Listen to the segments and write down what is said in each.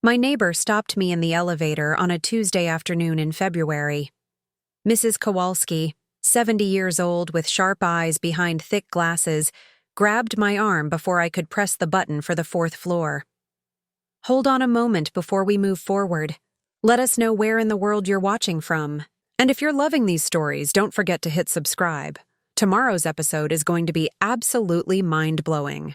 My neighbor stopped me in the elevator on a Tuesday afternoon in February. Mrs. Kowalski, 70 years old with sharp eyes behind thick glasses, grabbed my arm before I could press the button for the fourth floor. Hold on a moment before we move forward. Let us know where in the world you're watching from. And if you're loving these stories, don't forget to hit subscribe. Tomorrow's episode is going to be absolutely mind-blowing.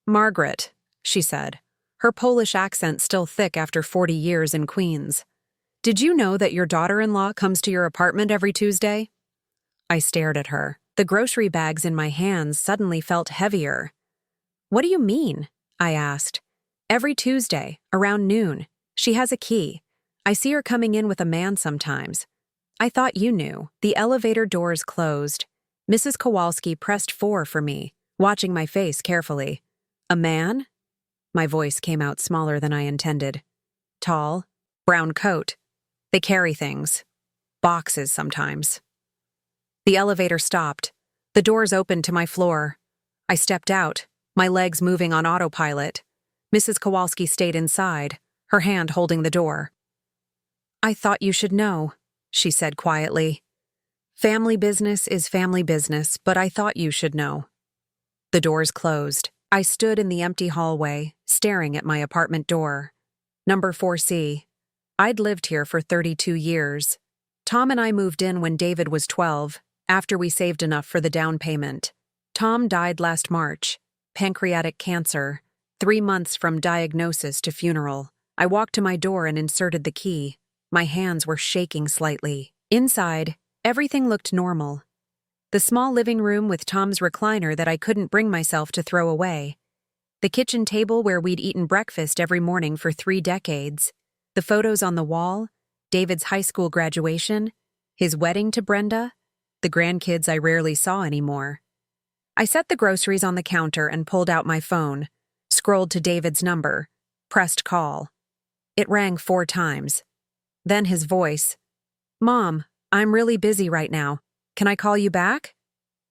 Margaret, she said, her Polish accent still thick after 40 years in Queens. Did you know that your daughter-in-law comes to your apartment every Tuesday? I stared at her. The grocery bags in my hands suddenly felt heavier. What do you mean? I asked. Every Tuesday, around noon. She has a key. I see her coming in with a man sometimes. I thought you knew. The elevator doors closed. Mrs. Kowalski pressed 4 for me, watching my face carefully. A man? My voice came out smaller than I intended. Tall, brown coat. They carry things. Boxes sometimes. The elevator stopped. The doors opened to my floor. I stepped out, my legs moving on autopilot. Mrs. Kowalski stayed inside, her hand holding the door. I thought you should know, she said quietly. Family business is family business, but I thought you should know. The doors closed. I stood in the empty hallway, staring at my apartment door. Number 4C. I'd lived here for 32 years. Tom and I moved in when David was 12, after we saved enough for the down payment. Tom died last March. Pancreatic cancer. 3 months from diagnosis to funeral. I walked to my door and inserted the key. My hands were shaking slightly. Inside, everything looked normal. The small living room with Tom's recliner that I couldn't bring myself to throw away. The kitchen table where we'd eaten breakfast every morning for 3 decades. The photos on the wall, David's high school graduation, his wedding to Brenda, the grandkids I rarely saw anymore. I set the groceries on the counter and pulled out my phone, scrolled to David's number, pressed call. It rang 4 times. Then his voice. Mom, I'm really busy right now. Can I call you back?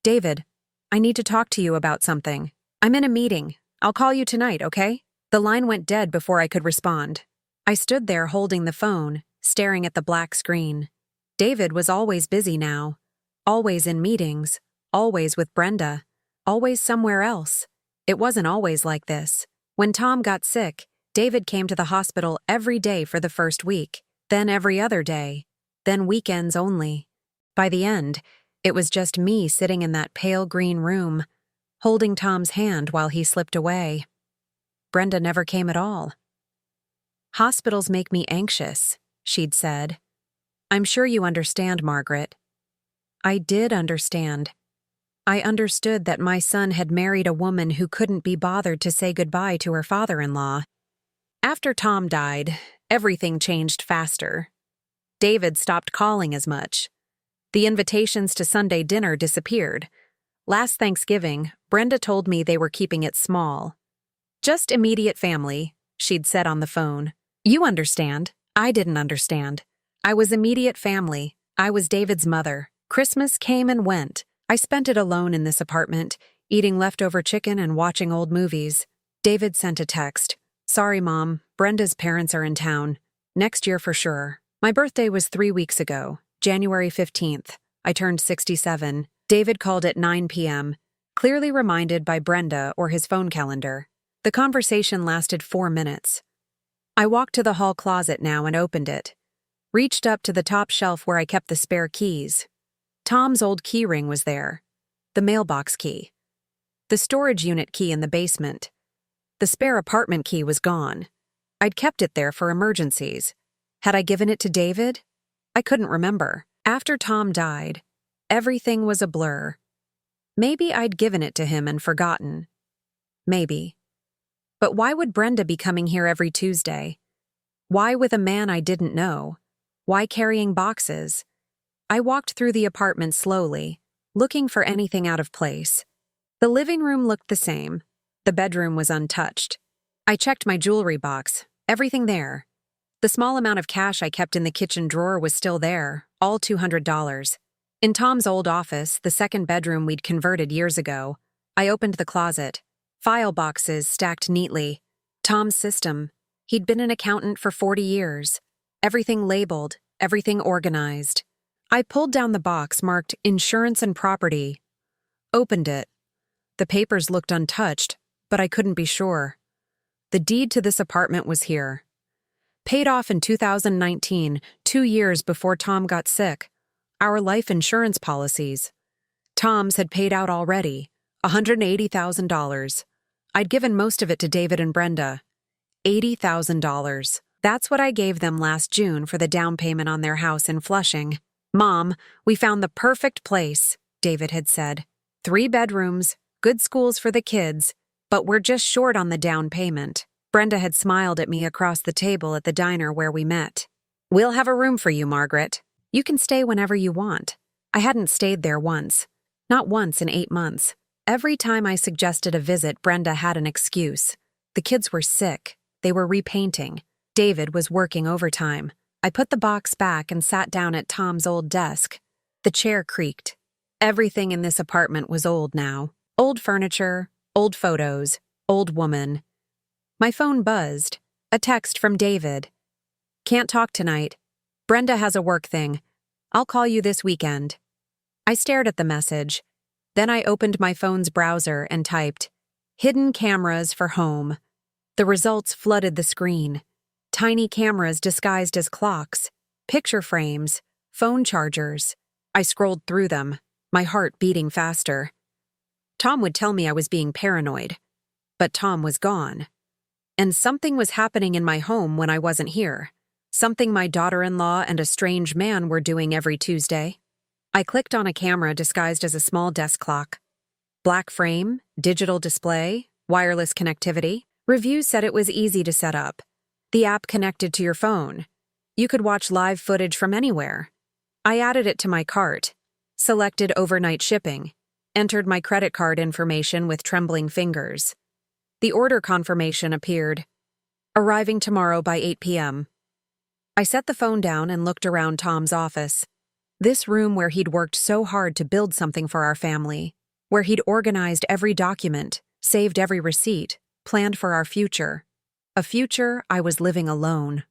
David, I need to talk to you about something. I'm in a meeting. I'll call you tonight, okay? The line went dead before I could respond. I stood there holding the phone, staring at the black screen. David was always busy now. Always in meetings. Always with Brenda. Always somewhere else. It wasn't always like this. When Tom got sick, David came to the hospital every day for the first week, then every other day, then weekends only. By the end, it was just me sitting in that pale green room, holding Tom's hand while he slipped away. Brenda never came at all. Hospitals make me anxious, she'd said. I'm sure you understand, Margaret. I did understand. I understood that my son had married a woman who couldn't be bothered to say goodbye to her father-in-law. After Tom died, everything changed faster. David stopped calling as much. The invitations to Sunday dinner disappeared. Last Thanksgiving, Brenda told me they were keeping it small. Just immediate family, she'd said on the phone. You understand. I didn't understand. I was immediate family. I was David's mother. Christmas came and went. I spent it alone in this apartment, eating leftover chicken and watching old movies. David sent a text. Sorry, Mom. Brenda's parents are in town. Next year for sure. My birthday was 3 weeks ago, January 15th. I turned 67. David called at 9 p.m., clearly reminded by Brenda or his phone calendar. The conversation lasted 4 minutes. I walked to the hall closet now and opened it. Reached up to the top shelf where I kept the spare keys. Tom's old key ring was there. The mailbox key. The storage unit key in the basement. The spare apartment key was gone. I'd kept it there for emergencies. Had I given it to David? I couldn't remember. After Tom died, everything was a blur. Maybe I'd given it to him and forgotten. Maybe. But why would Brenda be coming here every Tuesday? Why with a man I didn't know? Why carrying boxes? I walked through the apartment slowly, looking for anything out of place. The living room looked the same. The bedroom was untouched. I checked my jewelry box. Everything there. The small amount of cash I kept in the kitchen drawer was still there, all $200. In Tom's old office, the second bedroom we'd converted years ago, I opened the closet. File boxes stacked neatly. Tom's system. He'd been an accountant for 40 years. Everything labeled, everything organized. I pulled down the box marked Insurance and Property. Opened it. The papers looked untouched, but I couldn't be sure. The deed to this apartment was here. Paid off in 2019, 2 years before Tom got sick. Our life insurance policies. Tom's had paid out already, $180,000. I'd given most of it to David and Brenda. $80,000. That's what I gave them last June for the down payment on their house in Flushing. "Mom, we found the perfect place," David had said. 3 bedrooms, good schools for the kids, but we're just short on the down payment. Brenda had smiled at me across the table at the diner where we met. "We'll have a room for you, Margaret. You can stay whenever you want." I hadn't stayed there once. Not once in 8 months. Every time I suggested a visit, Brenda had an excuse. The kids were sick. They were repainting. David was working overtime. I put the box back and sat down at Tom's old desk. The chair creaked. Everything in this apartment was old now. Old furniture, old photos, old woman. My phone buzzed. A text from David. "Can't talk tonight. Brenda has a work thing. I'll call you this weekend." I stared at the message. Then I opened my phone's browser and typed, "Hidden cameras for home." The results flooded the screen. Tiny cameras disguised as clocks, picture frames, phone chargers. I scrolled through them, my heart beating faster. Tom would tell me I was being paranoid. But Tom was gone. And something was happening in my home when I wasn't here. Something my daughter-in-law and a strange man were doing every Tuesday. I clicked on a camera disguised as a small desk clock. Black frame, digital display, wireless connectivity. Reviews said it was easy to set up. The app connected to your phone. You could watch live footage from anywhere. I added it to my cart, selected overnight shipping, entered my credit card information with trembling fingers. The order confirmation appeared. Arriving tomorrow by 8 p.m. I set the phone down and looked around Tom's office. This room where he'd worked so hard to build something for our family, where he'd organized every document, saved every receipt, planned for our future. A future I was living alone.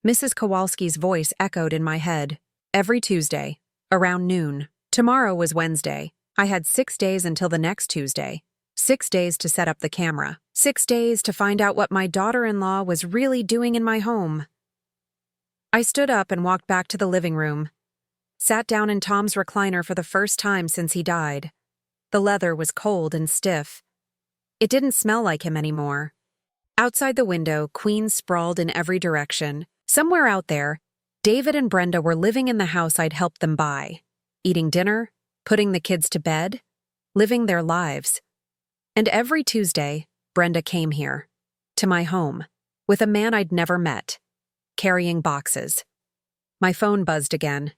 Mrs. Kowalski's voice echoed in my head. Every Tuesday, around noon. Tomorrow was Wednesday. I had 6 days until the next Tuesday. 6 days to set up the camera. 6 days to find out what my daughter-in-law was really doing in my home. I stood up and walked back to the living room. Sat down in Tom's recliner for the first time since he died. The leather was cold and stiff. It didn't smell like him anymore. Outside the window, queens sprawled in every direction. Somewhere out there, David and Brenda were living in the house I'd helped them buy, eating dinner, putting the kids to bed, living their lives. And every Tuesday, Brenda came here, to my home, with a man I'd never met, carrying boxes. My phone buzzed again.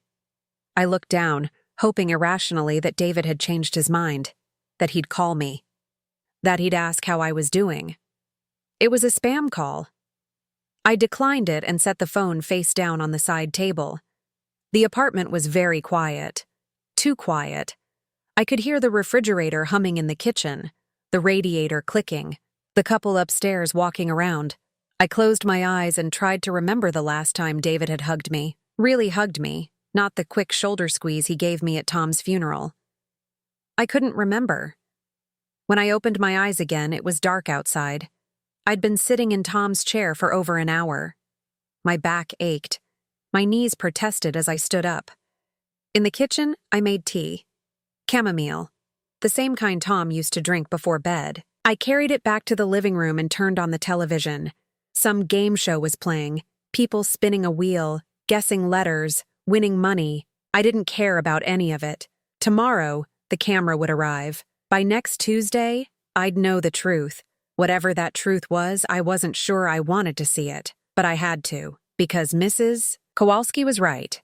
I looked down, hoping irrationally that David had changed his mind, that he'd call me, that he'd ask how I was doing. It was a spam call. I declined it and set the phone face down on the side table. The apartment was very quiet. Too quiet. I could hear the refrigerator humming in the kitchen, the radiator clicking, the couple upstairs walking around. I closed my eyes and tried to remember the last time David had hugged me, really hugged me, not the quick shoulder squeeze he gave me at Tom's funeral. I couldn't remember. When I opened my eyes again, it was dark outside. I'd been sitting in Tom's chair for over an hour. My back ached. My knees protested as I stood up. In the kitchen, I made tea. Chamomile. The same kind Tom used to drink before bed. I carried it back to the living room and turned on the television. Some game show was playing. People spinning a wheel, guessing letters, winning money. I didn't care about any of it. Tomorrow, the camera would arrive. By next Tuesday, I'd know the truth. Whatever that truth was, I wasn't sure I wanted to see it. But I had to, because Mrs. Kowalski was right.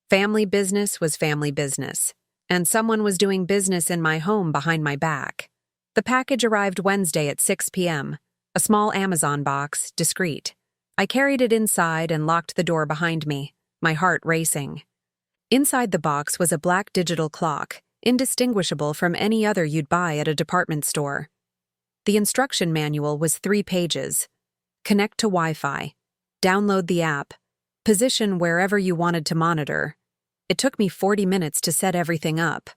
Family business was family business, and someone was doing business in my home behind my back. The package arrived Wednesday at 6 p.m., a small Amazon box, discreet. I carried it inside and locked the door behind me, my heart racing. Inside the box was a black digital clock, indistinguishable from any other you'd buy at a department store. The instruction manual was 3 pages. Connect to Wi-Fi. Download the app. Position wherever you wanted to monitor. It took me 40 minutes to set everything up.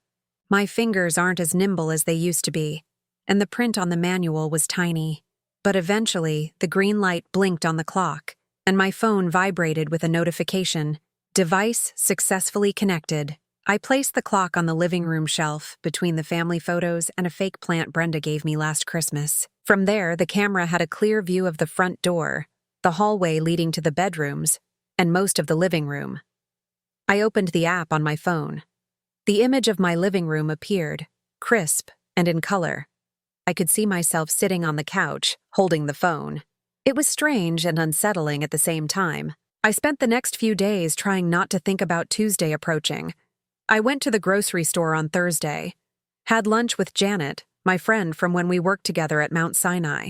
My fingers aren't as nimble as they used to be, and the print on the manual was tiny. But eventually, the green light blinked on the clock, and my phone vibrated with a notification. Device successfully connected. I placed the clock on the living room shelf between the family photos and a fake plant Brenda gave me last Christmas. From there, the camera had a clear view of the front door, the hallway leading to the bedrooms, and most of the living room. I opened the app on my phone. The image of my living room appeared, crisp and in color. I could see myself sitting on the couch, holding the phone. It was strange and unsettling at the same time. I spent the next few days trying not to think about Tuesday approaching. I went to the grocery store on Thursday. Had lunch with Janet, my friend from when we worked together at Mount Sinai.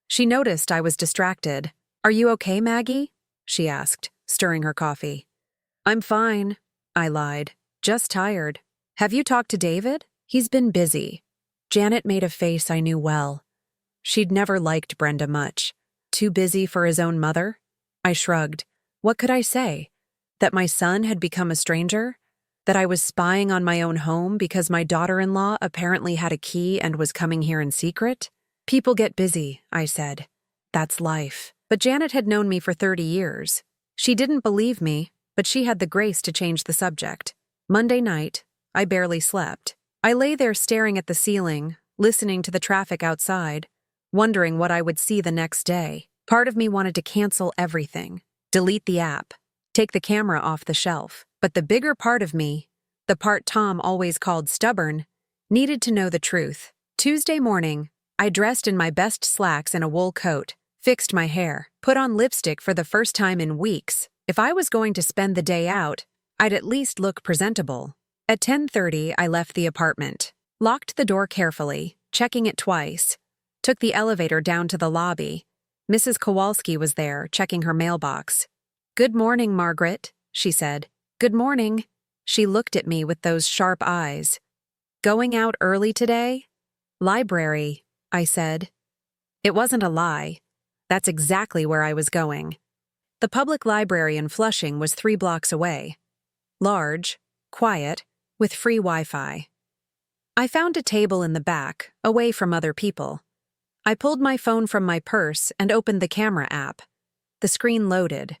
She noticed I was distracted. "Are you okay, Maggie?" she asked, stirring her coffee. "I'm fine," I lied. "Just tired." "Have you talked to David? He's been busy." Janet made a face I knew well. She'd never liked Brenda much. Too busy for his own mother? I shrugged. What could I say? That my son had become a stranger? That I was spying on my own home because my daughter-in-law apparently had a key and was coming here in secret? "People get busy," I said. "That's life." But Janet had known me for 30 years. She didn't believe me, but she had the grace to change the subject. Monday night, I barely slept. I lay there staring at the ceiling, listening to the traffic outside, wondering what I would see the next day. Part of me wanted to cancel everything, delete the app, take the camera off the shelf. But the bigger part of me, the part Tom always called stubborn, needed to know the truth. Tuesday morning, I dressed in my best slacks and a wool coat, fixed my hair, put on lipstick for the first time in weeks. If I was going to spend the day out, I'd at least look presentable. At 10:30, I left the apartment, locked the door carefully, checking it twice, took the elevator down to the lobby. Mrs. Kowalski was there, checking her mailbox. "Good morning, Margaret," she said. "Good morning." She looked at me with those sharp eyes. "Going out early today?" "Library," I said. It wasn't a lie. That's exactly where I was going. The public library in Flushing was 3 blocks away. Large, quiet, with free Wi-Fi. I found a table in the back, away from other people. I pulled my phone from my purse and opened the camera app. The screen loaded.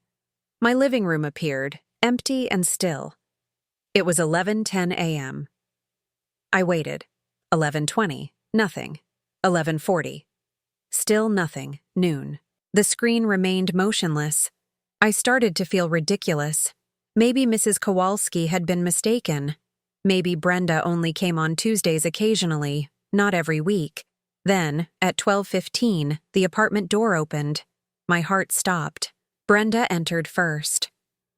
My living room appeared, empty and still. It was 11:10 a.m. I waited. 11:20, nothing. 11:40. Still nothing, noon. The screen remained motionless. I started to feel ridiculous. Maybe Mrs. Kowalski had been mistaken. Maybe Brenda only came on Tuesdays occasionally, not every week. Then, at 12:15, the apartment door opened. My heart stopped. Brenda entered first.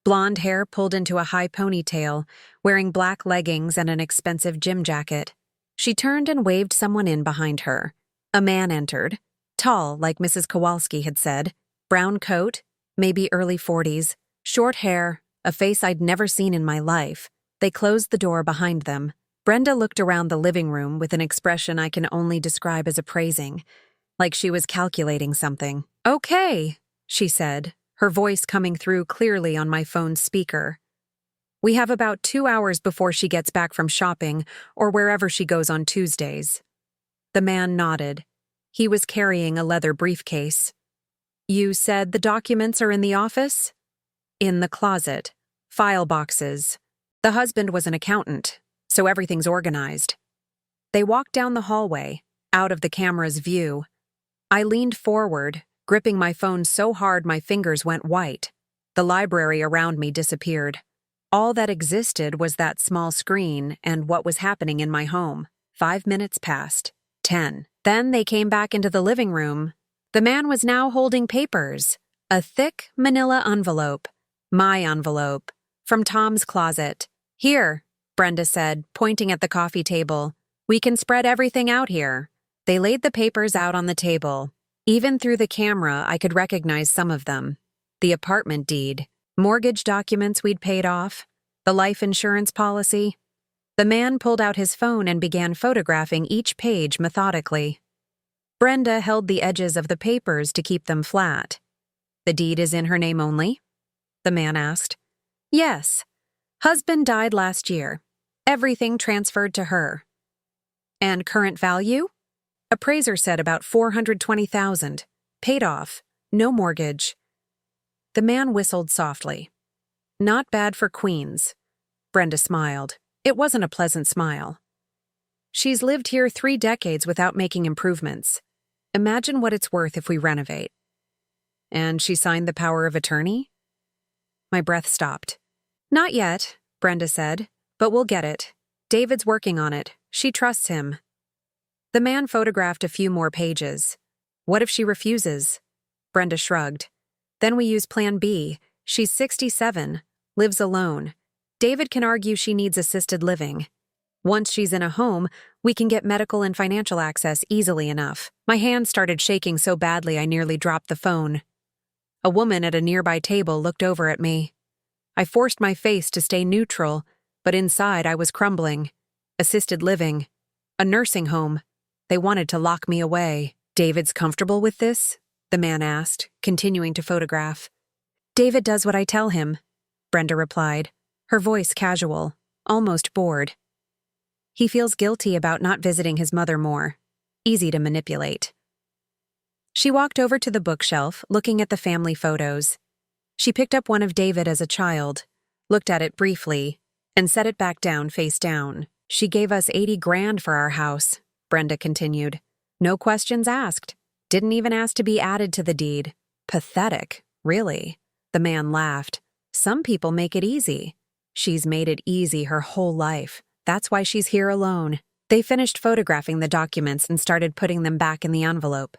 Blonde hair pulled into a high ponytail, wearing black leggings and an expensive gym jacket. She turned and waved someone in behind her. A man entered. Tall, like Mrs. Kowalski had said. Brown coat, maybe early 40s. Short hair, a face I'd never seen in my life. They closed the door behind them. Brenda looked around the living room with an expression I can only describe as appraising, like she was calculating something. "Okay," she said, her voice coming through clearly on my phone's speaker. "We have about 2 hours before she gets back from shopping or wherever she goes on Tuesdays." The man nodded. He was carrying a leather briefcase. "You said the documents are in the office?" "In the closet. File boxes. The husband was an accountant, so everything's organized." They walked down the hallway, out of the camera's view. I leaned forward, gripping my phone so hard my fingers went white. The library around me disappeared. All that existed was that small screen and what was happening in my home. 5 minutes passed. 10. Then they came back into the living room. The man was now holding papers. A thick manila envelope. My envelope. From Tom's closet. "Here," Brenda said, pointing at the coffee table. "We can spread everything out here." They laid the papers out on the table. Even through the camera, I could recognize some of them. The apartment deed, mortgage documents we'd paid off, the life insurance policy. The man pulled out his phone and began photographing each page methodically. Brenda held the edges of the papers to keep them flat. The deed is in her name only? The man asked. Yes. Husband died last year. Everything transferred to her. And current value? Appraiser said about $420,000. Paid off. No mortgage. The man whistled softly. Not bad for Queens. Brenda smiled. It wasn't a pleasant smile. She's lived here 3 decades without making improvements. Imagine what it's worth if we renovate. And she signed the power of attorney? My breath stopped. Not yet, Brenda said, but we'll get it. David's working on it. She trusts him. The man photographed a few more pages. What if she refuses? Brenda shrugged. Then we use Plan B. She's 67, lives alone. David can argue she needs assisted living. Once she's in a home, we can get medical and financial access easily enough. My hand started shaking so badly I nearly dropped the phone. A woman at a nearby table looked over at me. I forced my face to stay neutral, but inside I was crumbling. Assisted living. A nursing home. They wanted to lock me away. David's comfortable with this? The man asked, continuing to photograph. David does what I tell him, Brenda replied, her voice casual, almost bored. He feels guilty about not visiting his mother more. Easy to manipulate. She walked over to the bookshelf, looking at the family photos. She picked up one of David as a child, looked at it briefly, and set it back down face down. She gave us $80,000 for our house, Brenda continued. No questions asked. Didn't even ask to be added to the deed. Pathetic, really. The man laughed. Some people make it easy. She's made it easy her whole life. That's why she's here alone. They finished photographing the documents and started putting them back in the envelope.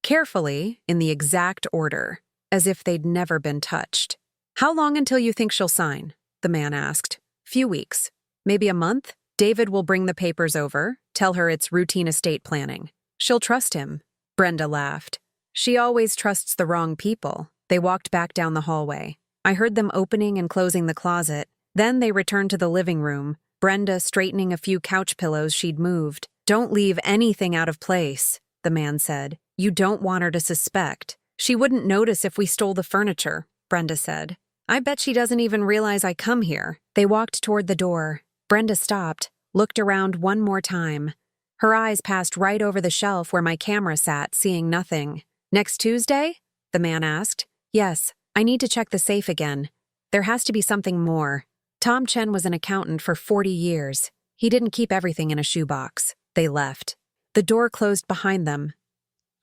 Carefully, in the exact order, as if they'd never been touched. How long until you think she'll sign? The man asked. Few weeks. Maybe a month? David will bring the papers over, tell her it's routine estate planning. She'll trust him. Brenda laughed. She always trusts the wrong people. They walked back down the hallway. I heard them opening and closing the closet. Then they returned to the living room, Brenda straightening a few couch pillows she'd moved. Don't leave anything out of place, the man said. You don't want her to suspect. She wouldn't notice if we stole the furniture, Brenda said. I bet she doesn't even realize I come here. They walked toward the door. Brenda stopped, looked around one more time. Her eyes passed right over the shelf where my camera sat, seeing nothing. Next Tuesday? The man asked. Yes, I need to check the safe again. There has to be something more. Tom Chen was an accountant for 40 years. He didn't keep everything in a shoebox. They left. The door closed behind them.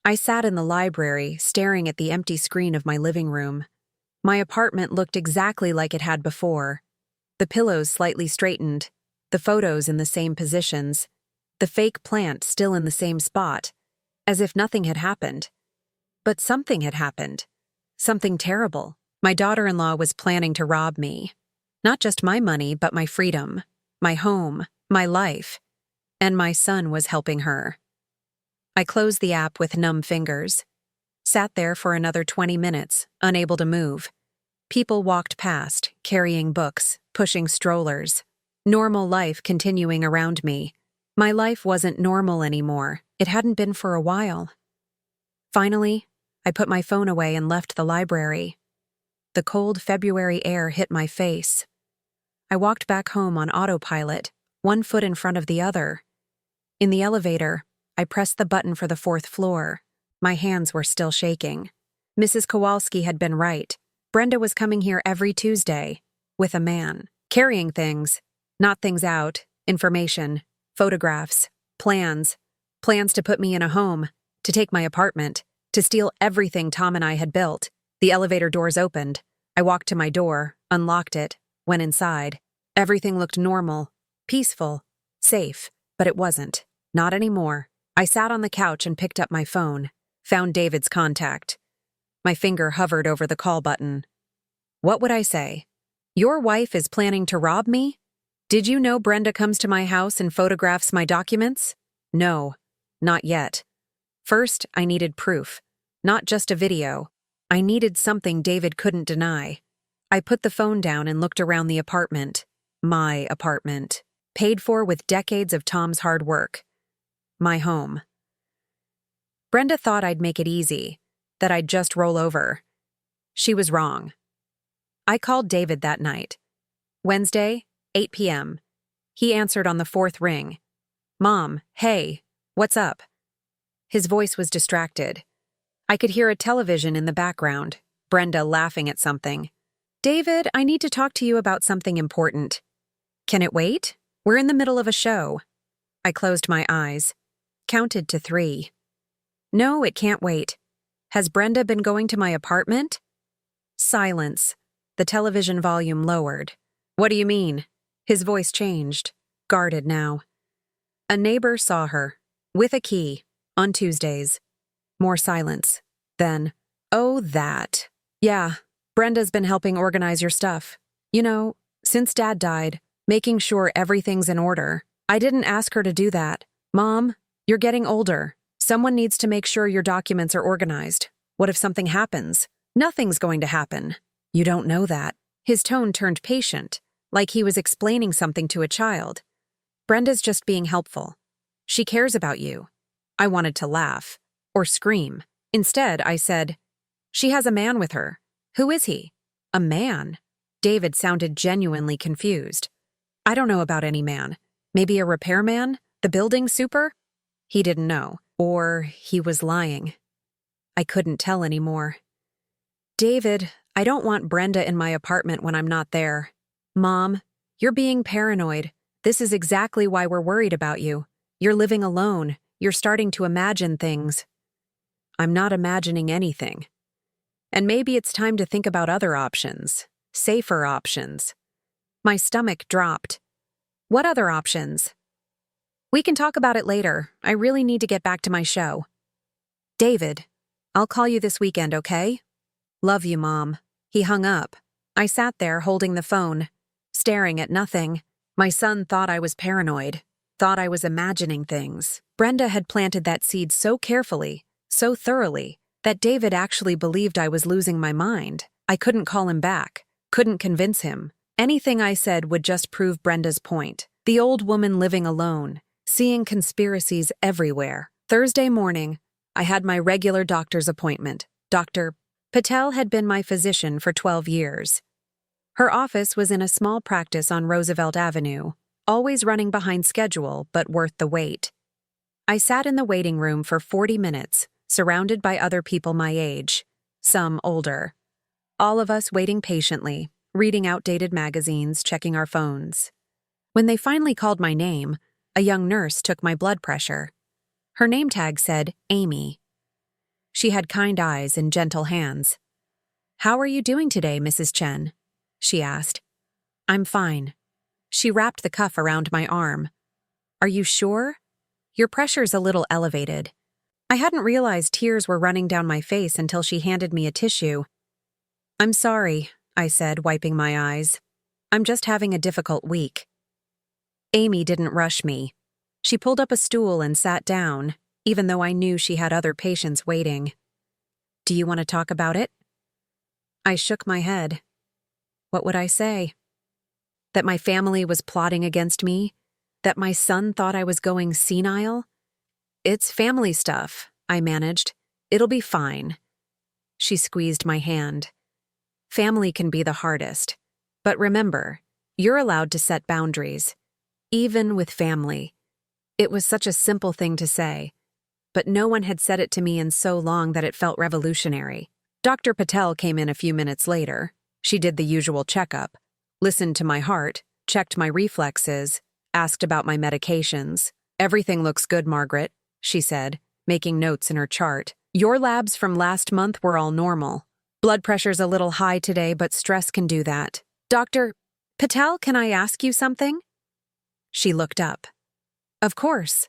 I sat in the library, staring at the empty screen of my living room. My apartment looked exactly like it had before. The pillows slightly straightened, the photos in the same positions, the fake plant still in the same spot, as if nothing had happened. But something had happened. Something terrible. My daughter-in-law was planning to rob me. Not just my money, but my freedom, my home, my life. And my son was helping her. I closed the app with numb fingers. Sat there for another 20 minutes, unable to move. People walked past, carrying books, pushing strollers. Normal life continuing around me. My life wasn't normal anymore. It hadn't been for a while. Finally, I put my phone away and left the library. The cold February air hit my face. I walked back home on autopilot, one foot in front of the other. In the elevator, I pressed the button for the 4th floor. My hands were still shaking. Mrs. Kowalski had been right. Brenda was coming here every Tuesday, with a man, carrying things, not things out, information, photographs, plans to put me in a home, to take my apartment, to steal everything Tom and I had built. The elevator doors opened. I walked to my door, unlocked it, went inside. Everything looked normal, peaceful, safe, but it wasn't. Not anymore. I sat on the couch and picked up my phone, found David's contact. My finger hovered over the call button. What would I say? Your wife is planning to rob me? Did you know Brenda comes to my house and photographs my documents? No, not yet. First, I needed proof. Not just a video. I needed something David couldn't deny. I put the phone down and looked around the apartment. My apartment. Paid for with decades of Tom's hard work. My home. Brenda thought I'd make it easy, that I'd just roll over. She was wrong. I called David that night. Wednesday, 8 p.m. He answered on the fourth ring. "Mom, hey, what's up?" His voice was distracted. I could hear a television in the background, Brenda laughing at something. "David, I need to talk to you about something important." "Can it wait? We're in the middle of a show." I closed my eyes, counted to 3. "No, it can't wait. Has Brenda been going to my apartment?" Silence. The television volume lowered. "What do you mean?" His voice changed, guarded now. "A neighbor saw her, with a key, on Tuesdays." More silence. Then, "Oh, that. Yeah, Brenda's been helping organize your stuff. You know, since Dad died, making sure everything's in order. I didn't ask her to do that. Mom, you're getting older. Someone needs to make sure your documents are organized. What if something happens? Nothing's going to happen. You don't know that." His tone turned patient, like he was explaining something to a child. "Brenda's just being helpful. She cares about you." I wanted to laugh, or scream. Instead, I said, "She has a man with her. Who is he?" "A man?" David sounded genuinely confused. "I don't know about any man. Maybe a repairman? The building super?" He didn't know. Or he was lying. I couldn't tell anymore. "David, I don't want Brenda in my apartment when I'm not there." "Mom, you're being paranoid. This is exactly why we're worried about you. You're living alone. You're starting to imagine things." "I'm not imagining anything. And maybe it's time to think about other options, safer options." My stomach dropped. "What other options?" "We can talk about it later. I really need to get back to my show." "David, I'll call you this weekend, okay?" "Love you, Mom." He hung up. I sat there holding the phone, staring at nothing. My son thought I was paranoid, thought I was imagining things. Brenda had planted that seed so carefully, so thoroughly, that David actually believed I was losing my mind. I couldn't call him back, couldn't convince him. Anything I said would just prove Brenda's point. The old woman living alone, seeing conspiracies everywhere. Thursday morning, I had my regular doctor's appointment. Dr. Patel had been my physician for 12 years. Her office was in a small practice on Roosevelt Avenue, always running behind schedule, but worth the wait. I sat in the waiting room for 40 minutes, surrounded by other people my age, some older. All of us waiting patiently, reading outdated magazines, checking our phones. When they finally called my name, a young nurse took my blood pressure. Her name tag said Amy. She had kind eyes and gentle hands. "How are you doing today, Mrs. Chen?" she asked. "I'm fine." She wrapped the cuff around my arm. "Are you sure? Your pressure's a little elevated." I hadn't realized tears were running down my face until she handed me a tissue. "I'm sorry," I said, wiping my eyes. "I'm just having a difficult week." Amy didn't rush me. She pulled up a stool and sat down, even though I knew she had other patients waiting. "Do you want to talk about it?" I shook my head. What would I say? That my family was plotting against me? That my son thought I was going senile? "It's family stuff," I managed. "It'll be fine." She squeezed my hand. "Family can be the hardest. But remember, you're allowed to set boundaries. Even with family." It was such a simple thing to say, but no one had said it to me in so long that it felt revolutionary. Dr. Patel came in a few minutes later. She did the usual checkup, listened to my heart, checked my reflexes, asked about my medications. "Everything looks good, Margaret," she said, making notes in her chart. "Your labs from last month were all normal. Blood pressure's a little high today, but stress can do that. Dr. Patel, can I ask you something?" She looked up. "Of course.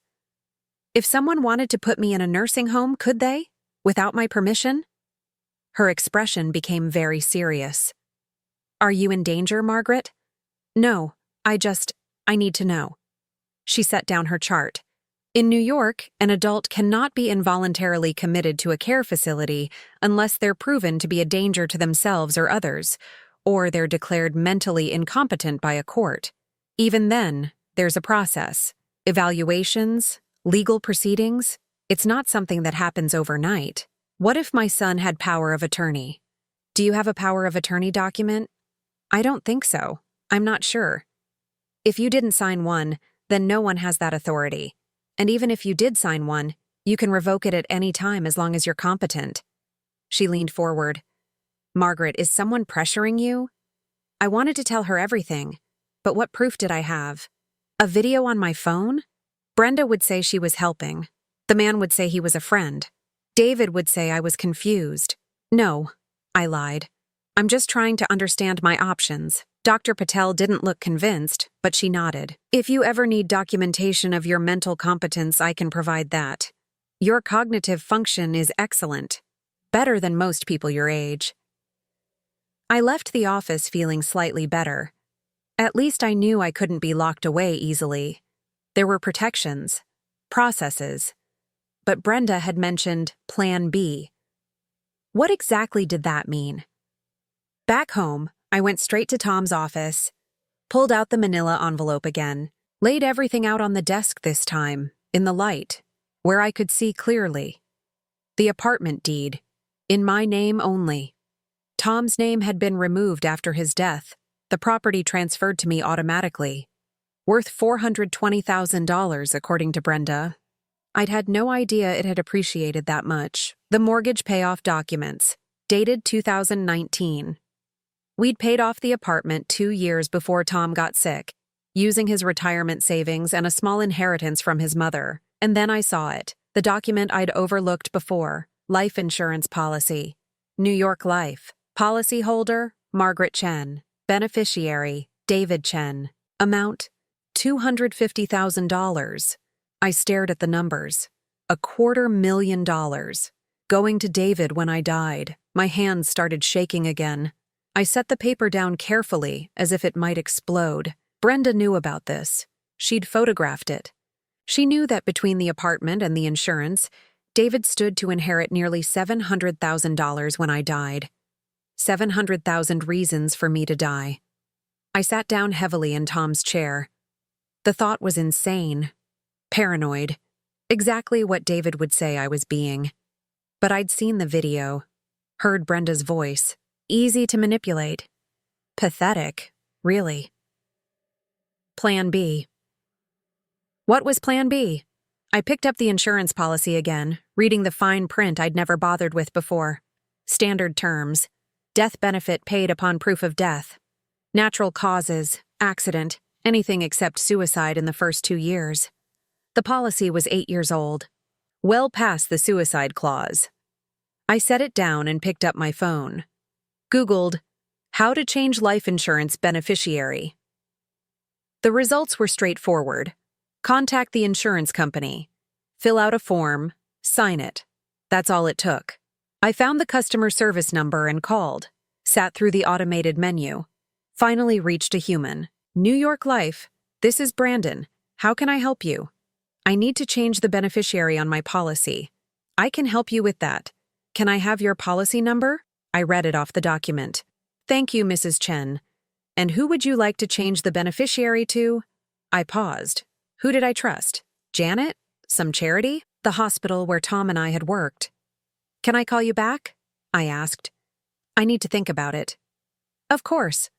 If someone wanted to put me in a nursing home, could they? Without my permission?" Her expression became very serious. "Are you in danger, Margaret?" "No, I need to know." She set down her chart. In New York, an adult cannot be involuntarily committed to a care facility unless they're proven to be a danger to themselves or others, or they're declared mentally incompetent by a court. Even then, there's a process. Evaluations, legal proceedings. It's not something that happens overnight. What if my son had power of attorney? Do you have a power of attorney document? I don't think so. I'm not sure. If you didn't sign one, then no one has that authority. And even if you did sign one, you can revoke it at any time as long as you're competent. She leaned forward. Margaret, is someone pressuring you? I wanted to tell her everything, but what proof did I have? A video on my phone? Brenda would say she was helping. The man would say he was a friend. David would say I was confused. No, I lied. I'm just trying to understand my options. Dr. Patel didn't look convinced, but she nodded. If you ever need documentation of your mental competence, I can provide that. Your cognitive function is excellent. Better than most people your age. I left the office feeling slightly better. At least I knew I couldn't be locked away easily. There were protections, processes. But Brenda had mentioned Plan B. What exactly did that mean? Back home, I went straight to Tom's office, pulled out the manila envelope again, laid everything out on the desk this time, in the light, where I could see clearly. The apartment deed, in my name only. Tom's name had been removed after his death, the property transferred to me automatically. Worth $420,000, according to Brenda. I'd had no idea it had appreciated that much. The mortgage payoff documents, dated 2019. We'd paid off the apartment 2 years before Tom got sick, using his retirement savings and a small inheritance from his mother. And then I saw it, the document I'd overlooked before, life insurance policy. New York Life. Policyholder, Margaret Chen. Beneficiary, David Chen. Amount, $250,000. I stared at the numbers. $250,000. Going to David when I died. My hands started shaking again. I set the paper down carefully, as if it might explode. Brenda knew about this. She'd photographed it. She knew that between the apartment and the insurance, David stood to inherit nearly $700,000 when I died. 700,000 reasons for me to die. I sat down heavily in Tom's chair. The thought was insane. Paranoid. Exactly what David would say I was being. But I'd seen the video. Heard Brenda's voice. Easy to manipulate. Pathetic, really. Plan B. What was Plan B? I picked up the insurance policy again, reading the fine print I'd never bothered with before. Standard terms. Death benefit paid upon proof of death. Natural causes, accident, anything except suicide in the first 2 years. The policy was 8 years old. Well past the suicide clause. I set it down and picked up my phone. Googled, how to change life insurance beneficiary. The results were straightforward. Contact the insurance company. Fill out a form. Sign it. That's all it took. I found the customer service number and called. Sat through the automated menu. Finally reached a human. New York Life. This is Brandon. How can I help you? I need to change the beneficiary on my policy. I can help you with that. Can I have your policy number? I read it off the document. Thank you, Mrs. Chen. And who would you like to change the beneficiary to? I paused. Who did I trust? Janet? Some charity? The hospital where Tom and I had worked. Can I call you back? I asked. I need to think about it. Of course.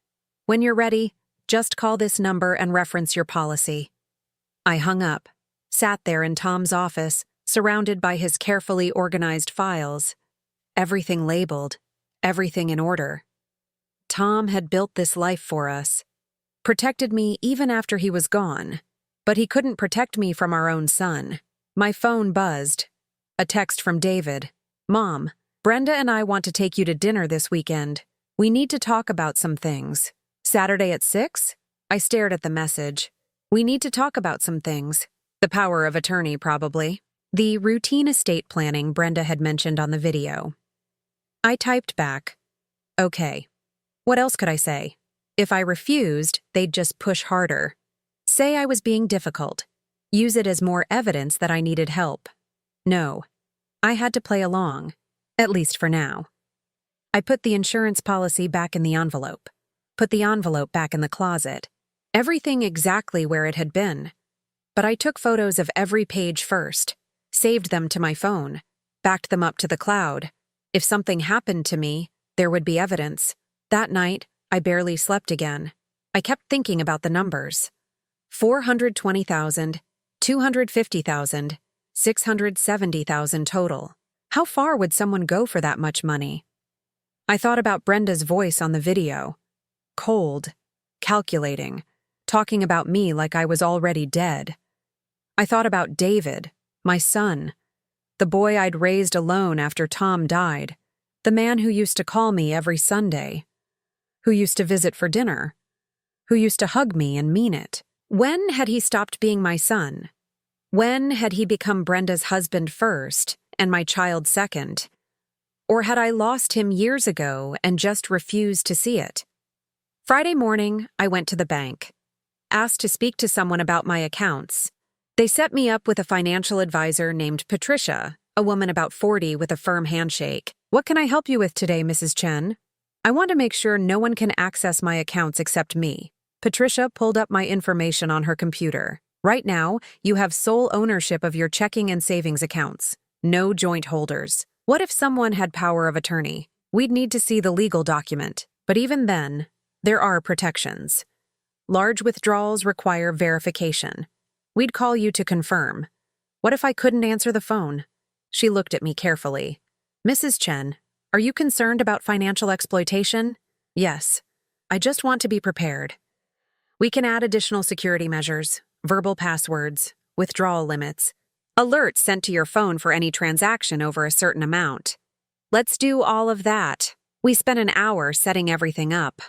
When you're ready, just call this number and reference your policy. I hung up, sat there in Tom's office, surrounded by his carefully organized files. Everything labeled, everything in order. Tom had built this life for us, protected me even after he was gone, but he couldn't protect me from our own son. My phone buzzed. A text from David. Mom, Brenda and I want to take you to dinner this weekend. We need to talk about some things. Saturday at 6? I stared at the message. We need to talk about some things. The power of attorney, probably. The routine estate planning Brenda had mentioned on the video. I typed back. Okay. What else could I say? If I refused, they'd just push harder. Say I was being difficult. Use it as more evidence that I needed help. No. I had to play along, at least for now. I put the insurance policy back in the envelope, put the envelope back in the closet, everything exactly where it had been. But I took photos of every page first, saved them to my phone, backed them up to the cloud. If something happened to me, there would be evidence. That night, I barely slept again. I kept thinking about the numbers. 420,000, 250,000, 670,000 total. How far would someone go for that much money? I thought about Brenda's voice on the video. Cold, calculating, talking about me like I was already dead. I thought about David, my son, the boy I'd raised alone after Tom died, the man who used to call me every Sunday, who used to visit for dinner, who used to hug me and mean it. When had he stopped being my son? When had he become Brenda's husband first and my child second? Or had I lost him years ago and just refused to see it? Friday morning, I went to the bank, asked to speak to someone about my accounts. They set me up with a financial advisor named Patricia, a woman about 40 with a firm handshake. "What can I help you with today, Mrs. Chen?" "I want to make sure no one can access my accounts except me." Patricia pulled up my information on her computer. "Right now, you have sole ownership of your checking and savings accounts. No joint holders. What if someone had power of attorney? We'd need to see the legal document. But even then, there are protections. Large withdrawals require verification. We'd call you to confirm. What if I couldn't answer the phone?" She looked at me carefully. "Mrs. Chen, are you concerned about financial exploitation?" "Yes. I just want to be prepared. We can add additional security measures, verbal passwords, withdrawal limits, alerts sent to your phone for any transaction over a certain amount. Let's do all of that." We spent an hour setting everything up.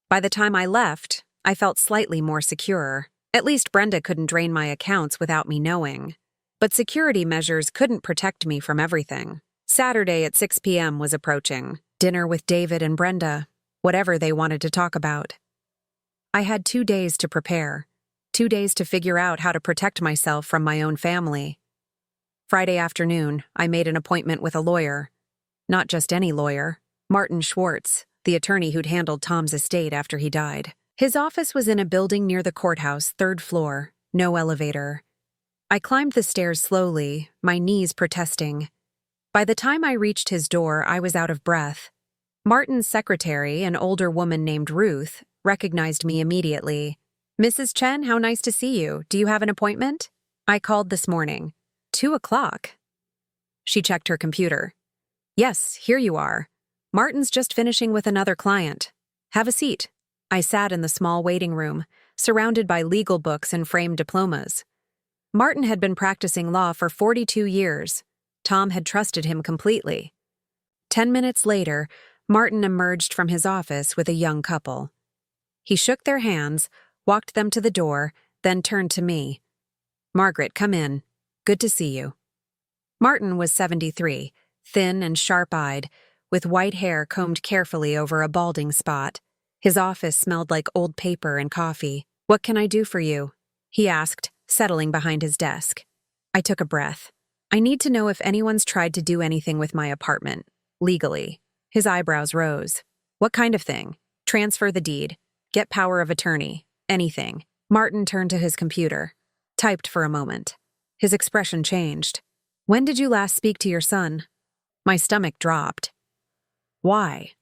By the time I left, I felt slightly more secure. At least Brenda couldn't drain my accounts without me knowing. But security measures couldn't protect me from everything. Saturday at 6 p.m. was approaching. Dinner with David and Brenda, whatever they wanted to talk about. I had 2 days to prepare, 2 days to figure out how to protect myself from my own family. Friday afternoon, I made an appointment with a lawyer. Not just any lawyer, Martin Schwartz, the attorney who'd handled Tom's estate after he died. His office was in a building near the courthouse, 3rd floor, no elevator. I climbed the stairs slowly, my knees protesting. By the time I reached his door, I was out of breath. Martin's secretary, an older woman named Ruth, recognized me immediately. "Mrs. Chen, how nice to see you. Do you have an appointment?" "I called this morning." 2 o'clock. She checked her computer. "Yes, here you are. Martin's just finishing with another client. Have a seat." I sat in the small waiting room, surrounded by legal books and framed diplomas. Martin had been practicing law for 42 years. Tom had trusted him completely. 10 minutes later, Martin emerged from his office with a young couple. He shook their hands, walked them to the door, then turned to me. "Margaret, come in. Good to see you." Martin was 73, thin and sharp-eyed, with white hair combed carefully over a balding spot. His office smelled like old paper and coffee. "What can I do for you?" he asked, settling behind his desk. I took a breath. "I need to know if anyone's tried to do anything with my apartment, legally." His eyebrows rose. "What kind of thing?" "Transfer the deed. Get power of attorney. Anything." Martin turned to his computer, typed for a moment. His expression changed. "When did you last speak to your son?" My stomach dropped. "Why?"